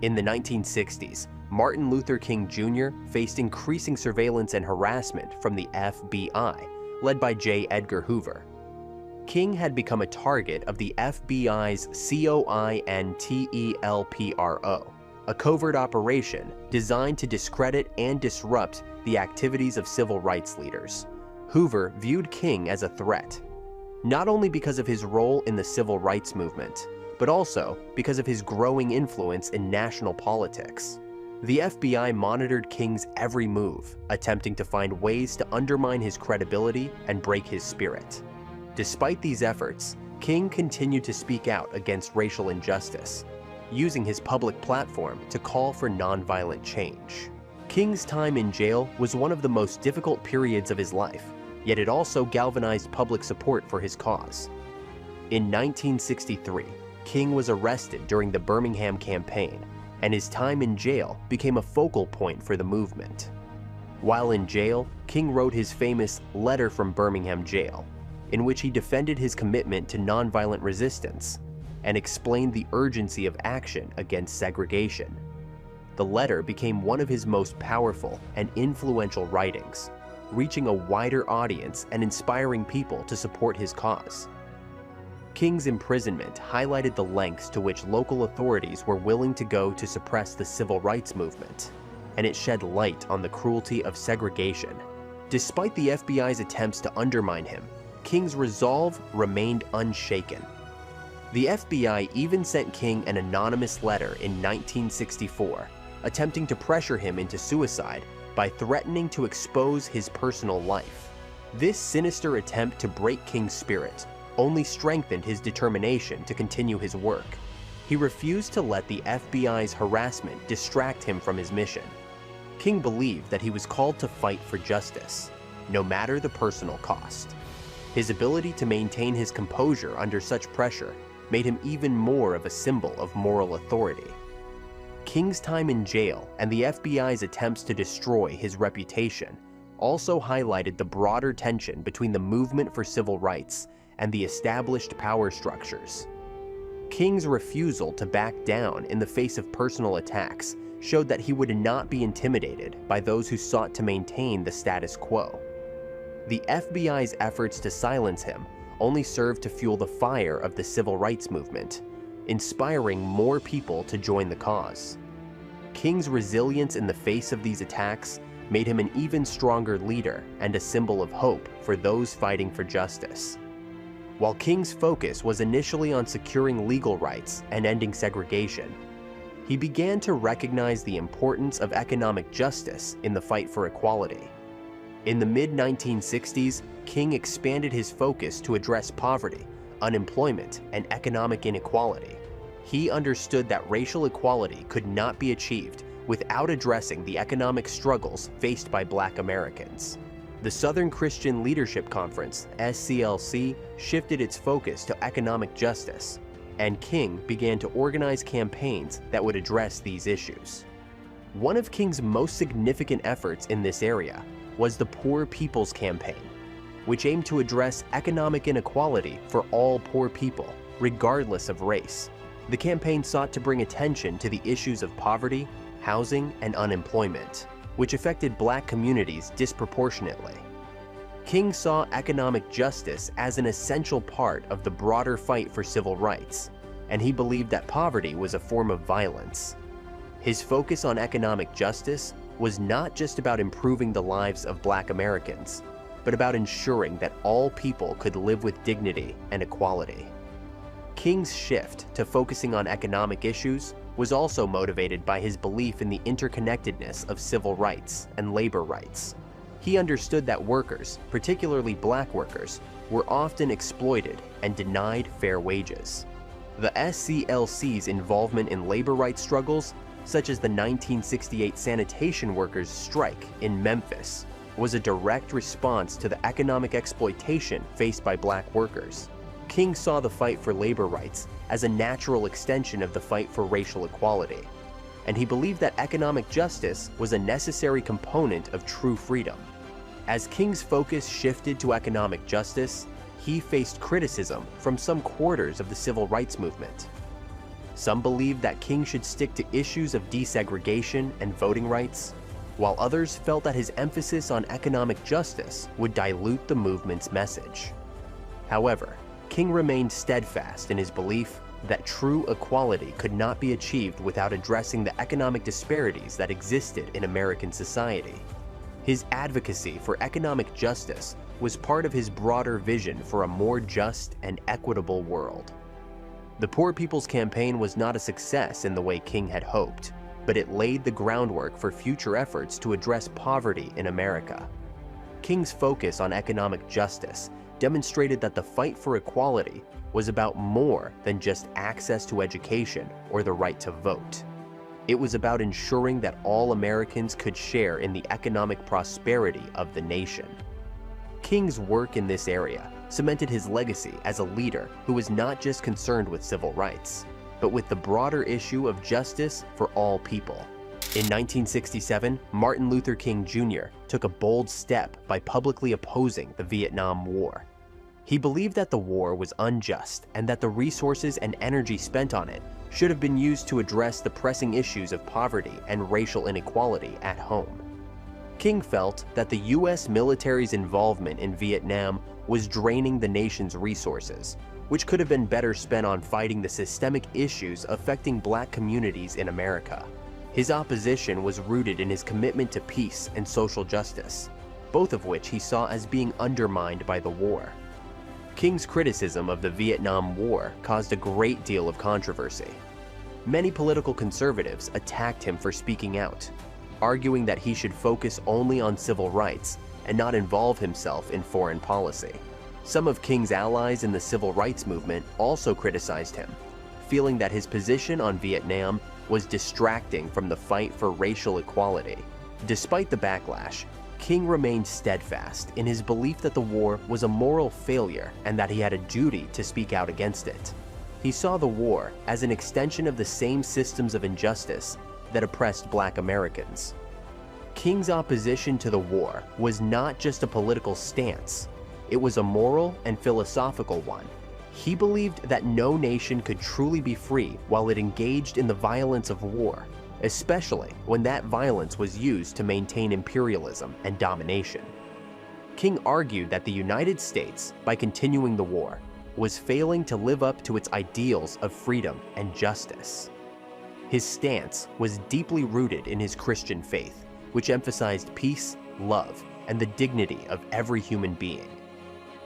In the 1960s, Martin Luther King Jr. faced increasing surveillance and harassment from the FBI, led by J. Edgar Hoover. King had become a target of the FBI's COINTELPRO, a covert operation designed to discredit and disrupt the activities of civil rights leaders. Hoover viewed King as a threat, not only because of his role in the civil rights movement, but also because of his growing influence in national politics. The FBI monitored King's every move, attempting to find ways to undermine his credibility and break his spirit. Despite these efforts, King continued to speak out against racial injustice, using his public platform to call for nonviolent change. King's time in jail was one of the most difficult periods of his life, yet it also galvanized public support for his cause. In 1963, King was arrested during the Birmingham campaign, and his time in jail became a focal point for the movement. While in jail, King wrote his famous Letter from Birmingham Jail, in which he defended his commitment to nonviolent resistance and explained the urgency of action against segregation. The letter became one of his most powerful and influential writings, reaching a wider audience and inspiring people to support his cause. King's imprisonment highlighted the lengths to which local authorities were willing to go to suppress the civil rights movement, and it shed light on the cruelty of segregation. Despite the FBI's attempts to undermine him, King's resolve remained unshaken. The FBI even sent King an anonymous letter in 1964, attempting to pressure him into suicide by threatening to expose his personal life. This sinister attempt to break King's spirit only strengthened his determination to continue his work. He refused to let the FBI's harassment distract him from his mission. King believed that he was called to fight for justice, no matter the personal cost. His ability to maintain his composure under such pressure made him even more of a symbol of moral authority. King's time in jail and the FBI's attempts to destroy his reputation also highlighted the broader tension between the movement for civil rights and the established power structures. King's refusal to back down in the face of personal attacks showed that he would not be intimidated by those who sought to maintain the status quo. The FBI's efforts to silence him only served to fuel the fire of the civil rights movement, inspiring more people to join the cause. King's resilience in the face of these attacks made him an even stronger leader and a symbol of hope for those fighting for justice. While King's focus was initially on securing legal rights and ending segregation, he began to recognize the importance of economic justice in the fight for equality. In the mid-1960s, King expanded his focus to address poverty, unemployment, and economic inequality. He understood that racial equality could not be achieved without addressing the economic struggles faced by Black Americans. The Southern Christian Leadership Conference, SCLC, shifted its focus to economic justice, and King began to organize campaigns that would address these issues. One of King's most significant efforts in this area was the Poor People's Campaign, which aimed to address economic inequality for all poor people, regardless of race. The campaign sought to bring attention to the issues of poverty, housing, and unemployment, which affected Black communities disproportionately. King saw economic justice as an essential part of the broader fight for civil rights, and he believed that poverty was a form of violence. His focus on economic justice was not just about improving the lives of Black Americans, but about ensuring that all people could live with dignity and equality. King's shift to focusing on economic issues was also motivated by his belief in the interconnectedness of civil rights and labor rights. He understood that workers, particularly black workers, were often exploited and denied fair wages. The SCLC's involvement in labor rights struggles, such as the 1968 sanitation workers' strike in Memphis, was a direct response to the economic exploitation faced by black workers. King saw the fight for labor rights as a natural extension of the fight for racial equality, and he believed that economic justice was a necessary component of true freedom. As King's focus shifted to economic justice, he faced criticism from some quarters of the civil rights movement. Some believed that King should stick to issues of desegregation and voting rights, while others felt that his emphasis on economic justice would dilute the movement's message. However, King remained steadfast in his belief that true equality could not be achieved without addressing the economic disparities that existed in American society. His advocacy for economic justice was part of his broader vision for a more just and equitable world. The Poor People's Campaign was not a success in the way King had hoped, but it laid the groundwork for future efforts to address poverty in America. King's focus on economic justice demonstrated that the fight for equality was about more than just access to education or the right to vote. It was about ensuring that all Americans could share in the economic prosperity of the nation. King's work in this area cemented his legacy as a leader who was not just concerned with civil rights, but with the broader issue of justice for all people. In 1967, Martin Luther King Jr. took a bold step by publicly opposing the Vietnam War. He believed that the war was unjust and that the resources and energy spent on it should have been used to address the pressing issues of poverty and racial inequality at home. King felt that the U.S. military's involvement in Vietnam was draining the nation's resources, which could have been better spent on fighting the systemic issues affecting black communities in America. His opposition was rooted in his commitment to peace and social justice, both of which he saw as being undermined by the war. King's criticism of the Vietnam War caused a great deal of controversy. Many political conservatives attacked him for speaking out, arguing that he should focus only on civil rights and not involve himself in foreign policy. Some of King's allies in the civil rights movement also criticized him, feeling that his position on Vietnam was distracting from the fight for racial equality. Despite the backlash, King remained steadfast in his belief that the war was a moral failure and that he had a duty to speak out against it. He saw the war as an extension of the same systems of injustice that oppressed black Americans. King's opposition to the war was not just a political stance, it was a moral and philosophical one. He believed that no nation could truly be free while it engaged in the violence of war, especially when that violence was used to maintain imperialism and domination. King argued that the United States, by continuing the war, was failing to live up to its ideals of freedom and justice. His stance was deeply rooted in his Christian faith, which emphasized peace, love, and the dignity of every human being.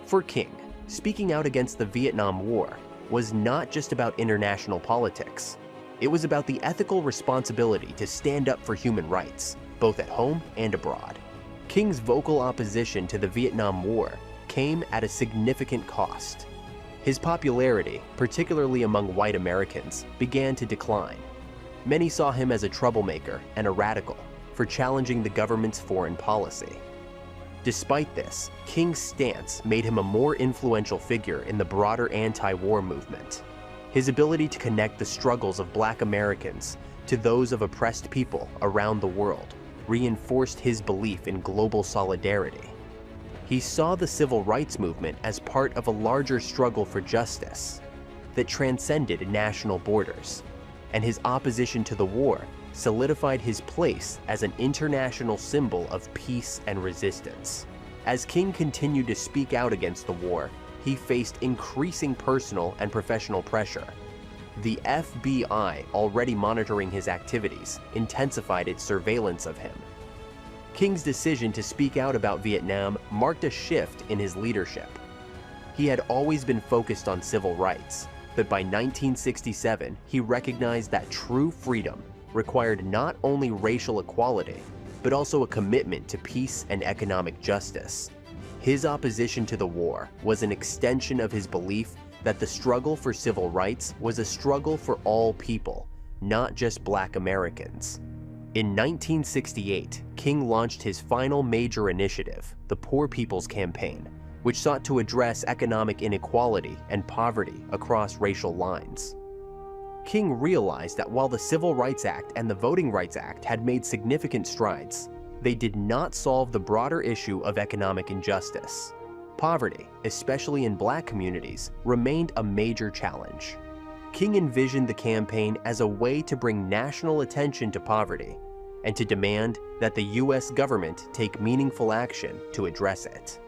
For King, speaking out against the Vietnam War was not just about international politics. It was about the ethical responsibility to stand up for human rights, both at home and abroad. King's vocal opposition to the Vietnam War came at a significant cost. His popularity, particularly among white Americans, began to decline. Many saw him as a troublemaker and a radical for challenging the government's foreign policy. Despite this, King's stance made him a more influential figure in the broader anti-war movement. His ability to connect the struggles of black Americans to those of oppressed people around the world reinforced his belief in global solidarity. He saw the civil rights movement as part of a larger struggle for justice that transcended national borders, and his opposition to the war solidified his place as an international symbol of peace and resistance. As King continued to speak out against the war, he faced increasing personal and professional pressure. The FBI, already monitoring his activities, intensified its surveillance of him. King's decision to speak out about Vietnam marked a shift in his leadership. He had always been focused on civil rights, but by 1967, he recognized that true freedom required not only racial equality, but also a commitment to peace and economic justice. His opposition to the war was an extension of his belief that the struggle for civil rights was a struggle for all people, not just Black Americans. In 1968, King launched his final major initiative, the Poor People's Campaign, which sought to address economic inequality and poverty across racial lines. King realized that while the Civil Rights Act and the Voting Rights Act had made significant strides, they did not solve the broader issue of economic injustice. Poverty, especially in Black communities, remained a major challenge. King envisioned the campaign as a way to bring national attention to poverty and to demand that the U.S. government take meaningful action to address it.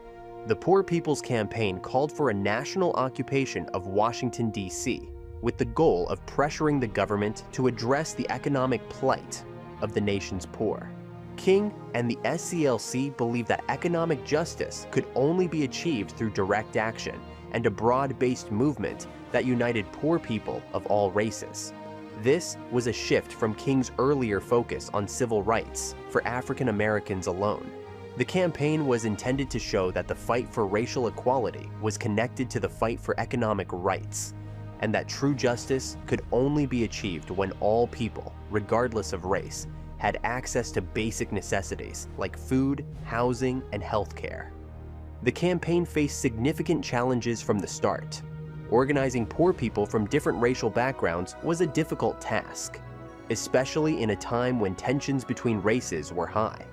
The Poor People's Campaign called for a national occupation of Washington, D.C., with the goal of pressuring the government to address the economic plight of the nation's poor. King and the SCLC believed that economic justice could only be achieved through direct action and a broad-based movement that united poor people of all races. This was a shift from King's earlier focus on civil rights for African Americans alone. The campaign was intended to show that the fight for racial equality was connected to the fight for economic rights, and that true justice could only be achieved when all people, regardless of race, had access to basic necessities like food, housing, and healthcare. The campaign faced significant challenges from the start. Organizing poor people from different racial backgrounds was a difficult task, especially in a time when tensions between races were high.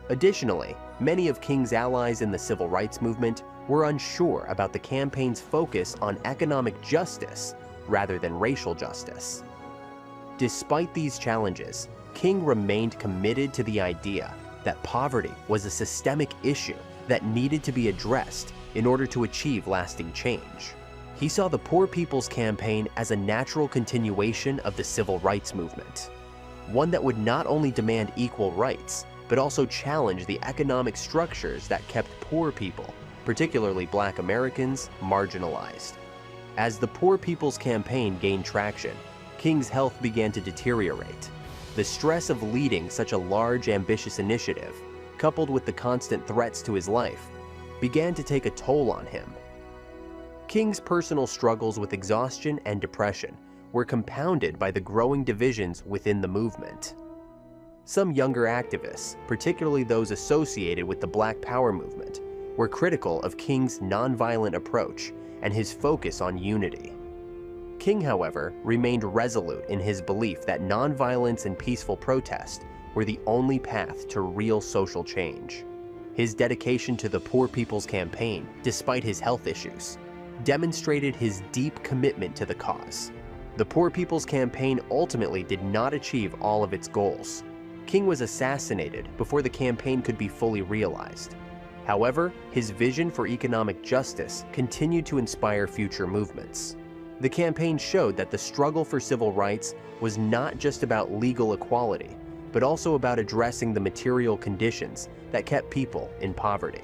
Additionally, many of King's allies in the civil rights movement were unsure about the campaign's focus on economic justice rather than racial justice. Despite these challenges, King remained committed to the idea that poverty was a systemic issue that needed to be addressed in order to achieve lasting change. He saw the Poor People's Campaign as a natural continuation of the civil rights movement, one that would not only demand equal rights, but also challenge the economic structures that kept poor people, particularly Black Americans, marginalized. As the Poor People's Campaign gained traction, King's health began to deteriorate. The stress of leading such a large, ambitious initiative, coupled with the constant threats to his life, began to take a toll on him. King's personal struggles with exhaustion and depression were compounded by the growing divisions within the movement. Some younger activists, particularly those associated with the Black Power movement, were critical of King's nonviolent approach and his focus on unity. King, however, remained resolute in his belief that nonviolence and peaceful protest were the only path to real social change. His dedication to the Poor People's Campaign, despite his health issues, demonstrated his deep commitment to the cause. The Poor People's Campaign ultimately did not achieve all of its goals. King was assassinated before the campaign could be fully realized. However, his vision for economic justice continued to inspire future movements. The campaign showed that the struggle for civil rights was not just about legal equality, but also about addressing the material conditions that kept people in poverty.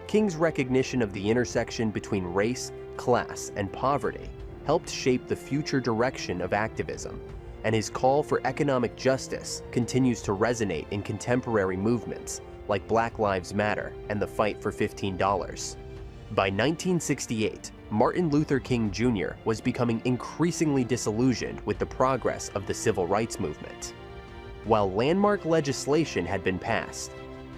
King's recognition of the intersection between race, class, and poverty helped shape the future direction of activism, and his call for economic justice continues to resonate in contemporary movements like Black Lives Matter and the fight for $15. By 1968, Martin Luther King Jr. was becoming increasingly disillusioned with the progress of the civil rights movement. While landmark legislation had been passed,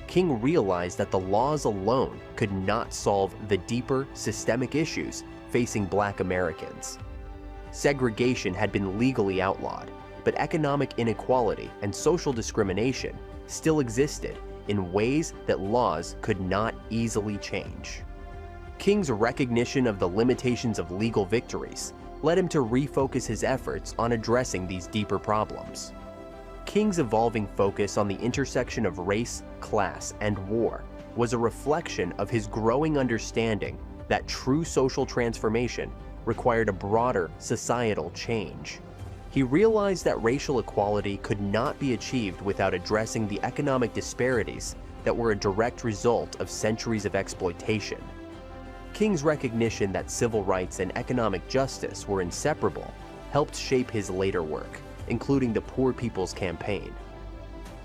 King realized that the laws alone could not solve the deeper, systemic issues facing Black Americans. Segregation had been legally outlawed, but economic inequality and social discrimination still existed in ways that laws could not easily change. King's recognition of the limitations of legal victories led him to refocus his efforts on addressing these deeper problems. King's evolving focus on the intersection of race, class, and war was a reflection of his growing understanding that true social transformation required a broader societal change. He realized that racial equality could not be achieved without addressing the economic disparities that were a direct result of centuries of exploitation. King's recognition that civil rights and economic justice were inseparable helped shape his later work, including the Poor People's Campaign.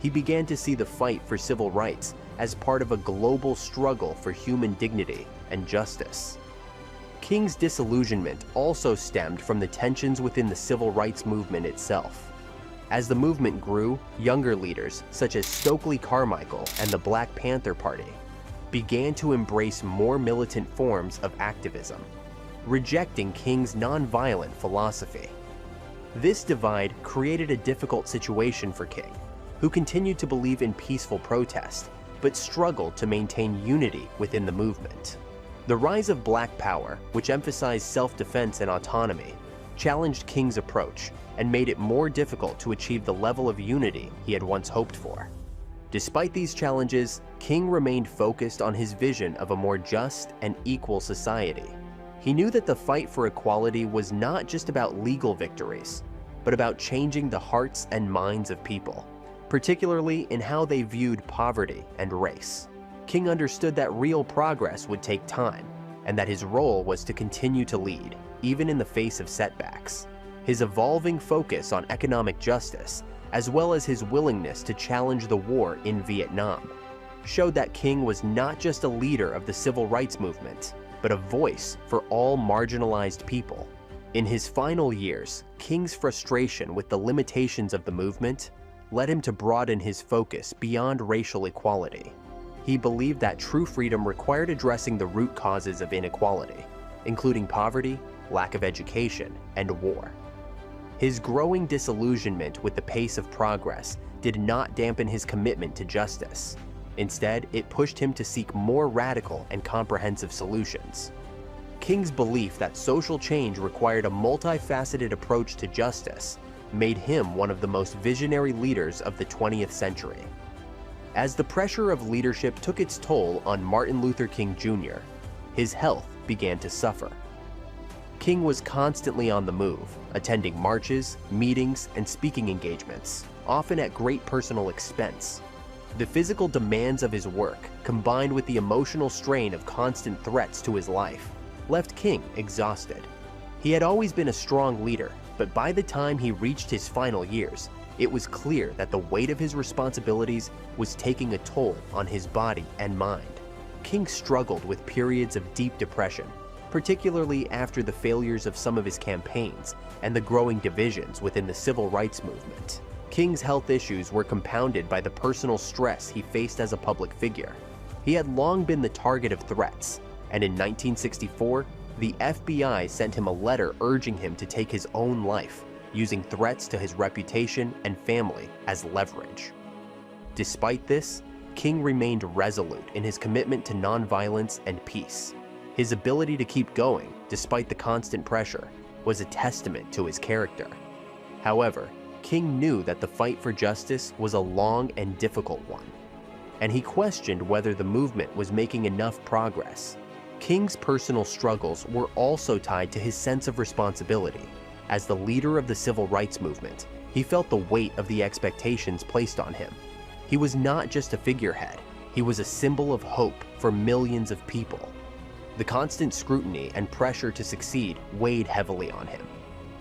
He began to see the fight for civil rights as part of a global struggle for human dignity and justice. King's disillusionment also stemmed from the tensions within the civil rights movement itself. As the movement grew, younger leaders such as Stokely Carmichael and the Black Panther Party began to embrace more militant forms of activism, rejecting King's nonviolent philosophy. This divide created a difficult situation for King, who continued to believe in peaceful protest, but struggled to maintain unity within the movement. The rise of Black Power, which emphasized self-defense and autonomy, challenged King's approach and made it more difficult to achieve the level of unity he had once hoped for. Despite these challenges, King remained focused on his vision of a more just and equal society. He knew that the fight for equality was not just about legal victories, but about changing the hearts and minds of people, particularly in how they viewed poverty and race. King understood that real progress would take time, and that his role was to continue to lead, even in the face of setbacks. His evolving focus on economic justice, as well as his willingness to challenge the war in Vietnam, showed that King was not just a leader of the civil rights movement, but a voice for all marginalized people. In his final years, King's frustration with the limitations of the movement led him to broaden his focus beyond racial equality. He believed that true freedom required addressing the root causes of inequality, including poverty, lack of education, and war. His growing disillusionment with the pace of progress did not dampen his commitment to justice. Instead, it pushed him to seek more radical and comprehensive solutions. King's belief that social change required a multifaceted approach to justice made him one of the most visionary leaders of the 20th century. As the pressure of leadership took its toll on Martin Luther King Jr., his health began to suffer. King was constantly on the move, attending marches, meetings, and speaking engagements, often at great personal expense. The physical demands of his work, combined with the emotional strain of constant threats to his life, left King exhausted. He had always been a strong leader, but by the time he reached his final years, it was clear that the weight of his responsibilities was taking a toll on his body and mind. King struggled with periods of deep depression, particularly after the failures of some of his campaigns and the growing divisions within the civil rights movement. King's health issues were compounded by the personal stress he faced as a public figure. He had long been the target of threats, and in 1964, the FBI sent him a letter urging him to take his own life, using threats to his reputation and family as leverage. Despite this, King remained resolute in his commitment to nonviolence and peace. His ability to keep going, despite the constant pressure, was a testament to his character. However, King knew that the fight for justice was a long and difficult one, and he questioned whether the movement was making enough progress. King's personal struggles were also tied to his sense of responsibility. As the leader of the civil rights movement, he felt the weight of the expectations placed on him. He was not just a figurehead, he was a symbol of hope for millions of people. The constant scrutiny and pressure to succeed weighed heavily on him.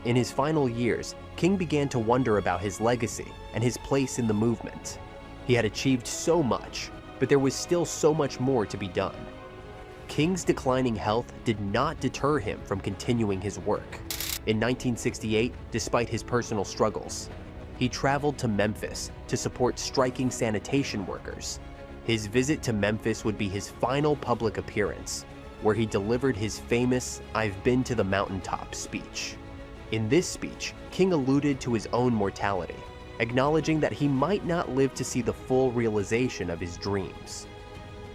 In his final years, King began to wonder about his legacy and his place in the movement. He had achieved so much, but there was still so much more to be done. King's declining health did not deter him from continuing his work. In 1968, despite his personal struggles, he traveled to Memphis to support striking sanitation workers. His visit to Memphis would be his final public appearance, where he delivered his famous "I've been to the mountaintop" speech. In this speech, King alluded to his own mortality, acknowledging that he might not live to see the full realization of his dreams.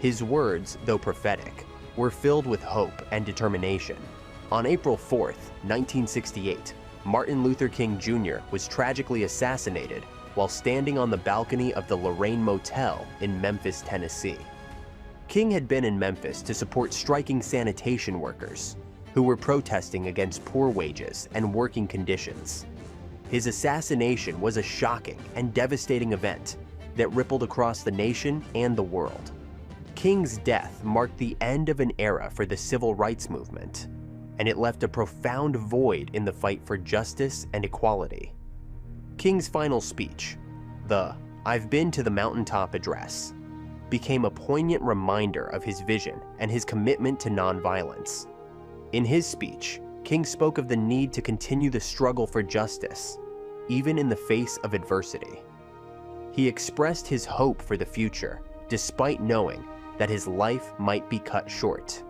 His words, though prophetic, were filled with hope and determination. On April 4th, 1968, Martin Luther King Jr. was tragically assassinated while standing on the balcony of the Lorraine Motel in Memphis, Tennessee. King had been in Memphis to support striking sanitation workers who were protesting against poor wages and working conditions. His assassination was a shocking and devastating event that rippled across the nation and the world. King's death marked the end of an era for the civil rights movement, and it left a profound void in the fight for justice and equality. King's final speech, the "I've been to the mountaintop" address became a poignant reminder of his vision and his commitment to nonviolence. In his speech, King spoke of the need to continue the struggle for justice, even in the face of adversity. He expressed his hope for the future, despite knowing that his life might be cut short.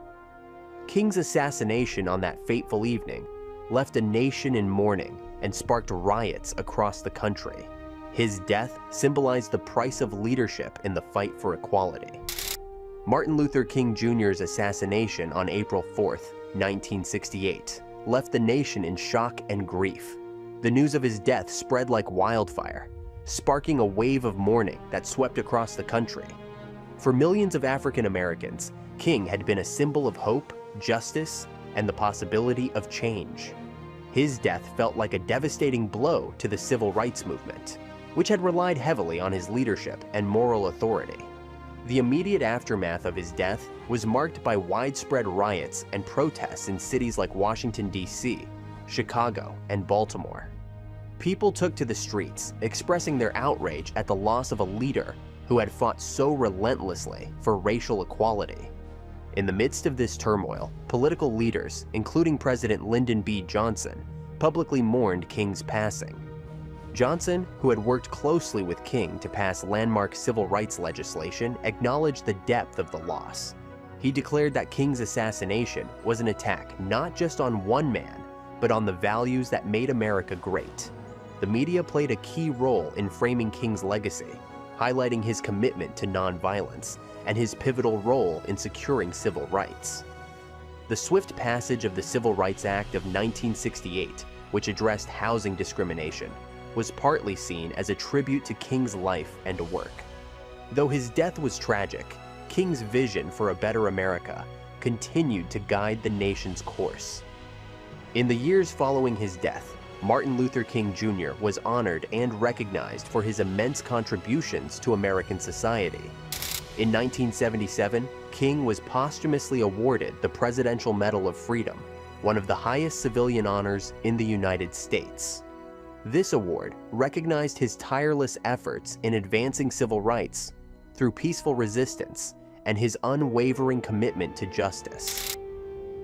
King's assassination on that fateful evening left a nation in mourning and sparked riots across the country. His death symbolized the price of leadership in the fight for equality. Martin Luther King Jr.'s assassination on April 4, 1968, left the nation in shock and grief. The news of his death spread like wildfire, sparking a wave of mourning that swept across the country. For millions of African Americans, King had been a symbol of hope, justice, and the possibility of change. His death felt like a devastating blow to the civil rights movement, which had relied heavily on his leadership and moral authority. The immediate aftermath of his death was marked by widespread riots and protests in cities like Washington, D.C., Chicago, and Baltimore. People took to the streets, expressing their outrage at the loss of a leader who had fought so relentlessly for racial equality. In the midst of this turmoil, political leaders, including President Lyndon B. Johnson, publicly mourned King's passing. Johnson, who had worked closely with King to pass landmark civil rights legislation, acknowledged the depth of the loss. He declared that King's assassination was an attack not just on one man, but on the values that made America great. The media played a key role in framing King's legacy, highlighting his commitment to nonviolence and his pivotal role in securing civil rights. The swift passage of the Civil Rights Act of 1968, which addressed housing discrimination, was partly seen as a tribute to King's life and work. Though his death was tragic, King's vision for a better America continued to guide the nation's course. In the years following his death, Martin Luther King Jr. was honored and recognized for his immense contributions to American society. In 1977, King was posthumously awarded the Presidential Medal of Freedom, one of the highest civilian honors in the United States. This award recognized his tireless efforts in advancing civil rights through peaceful resistance and his unwavering commitment to justice.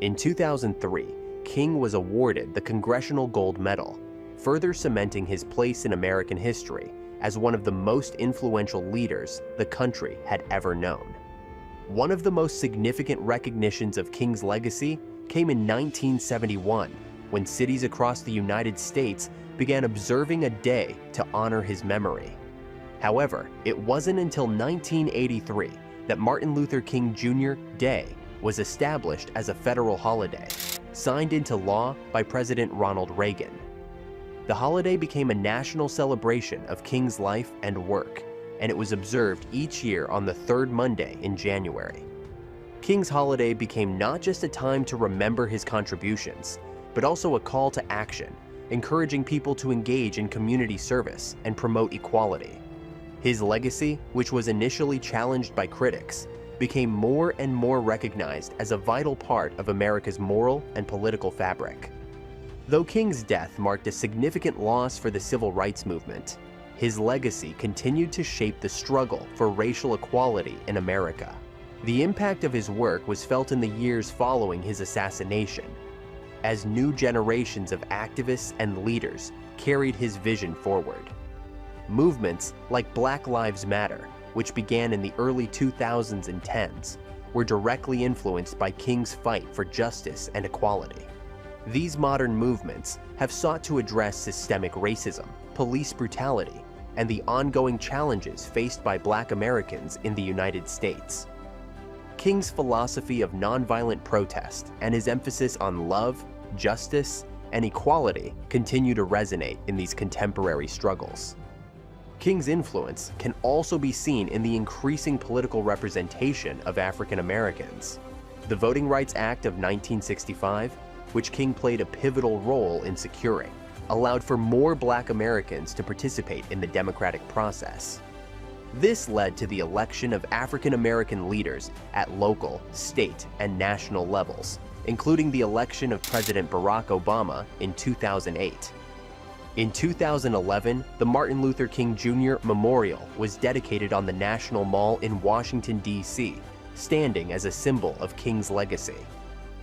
In 2003, King was awarded the Congressional Gold Medal, further cementing his place in American history as one of the most influential leaders the country had ever known. One of the most significant recognitions of King's legacy came in 1971, when cities across the United States began observing a day to honor his memory. However, it wasn't until 1983 that Martin Luther King Jr. Day was established as a federal holiday, signed into law by President Ronald Reagan. The holiday became a national celebration of King's life and work, and it was observed each year on the third Monday in January. King's holiday became not just a time to remember his contributions, but also a call to action, encouraging people to engage in community service and promote equality. His legacy, which was initially challenged by critics, became more and more recognized as a vital part of America's moral and political fabric. Though King's death marked a significant loss for the civil rights movement, his legacy continued to shape the struggle for racial equality in America. The impact of his work was felt in the years following his assassination, as new generations of activists and leaders carried his vision forward. Movements like Black Lives Matter, which began in the early 2000s and 10s, were directly influenced by King's fight for justice and equality. These modern movements have sought to address systemic racism, police brutality, and the ongoing challenges faced by Black Americans in the United States. King's philosophy of nonviolent protest and his emphasis on love, justice, and equality continue to resonate in these contemporary struggles. King's influence can also be seen in the increasing political representation of African Americans. The Voting Rights Act of 1965, which King played a pivotal role in securing, allowed for more Black Americans to participate in the democratic process. This led to the election of African American leaders at local, state, and national levels, including the election of President Barack Obama in 2008. In 2011, the Martin Luther King Jr. Memorial was dedicated on the National Mall in Washington, D.C., standing as a symbol of King's legacy.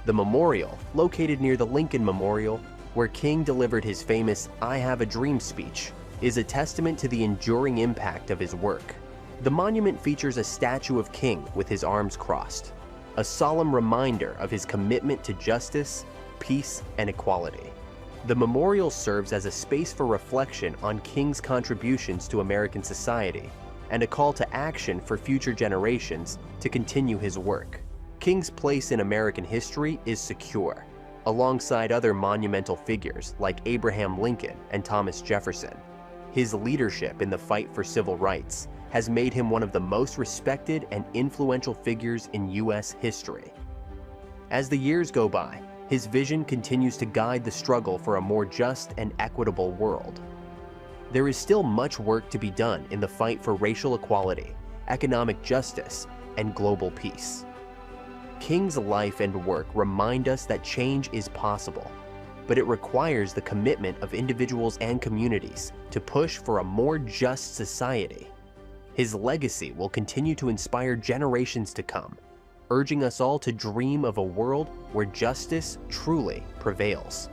The memorial, located near the Lincoln Memorial, where King delivered his famous "I Have a Dream" speech, is a testament to the enduring impact of his work. The monument features a statue of King with his arms crossed, a solemn reminder of his commitment to justice, peace, and equality. The memorial serves as a space for reflection on King's contributions to American society and a call to action for future generations to continue his work. King's place in American history is secure, alongside other monumental figures like Abraham Lincoln and Thomas Jefferson. His leadership in the fight for civil rights has made him one of the most respected and influential figures in U.S. history. As the years go by, his vision continues to guide the struggle for a more just and equitable world. There is still much work to be done in the fight for racial equality, economic justice, and global peace. King's life and work remind us that change is possible, but it requires the commitment of individuals and communities to push for a more just society. His legacy will continue to inspire generations to come, urging us all to dream of a world where justice truly prevails.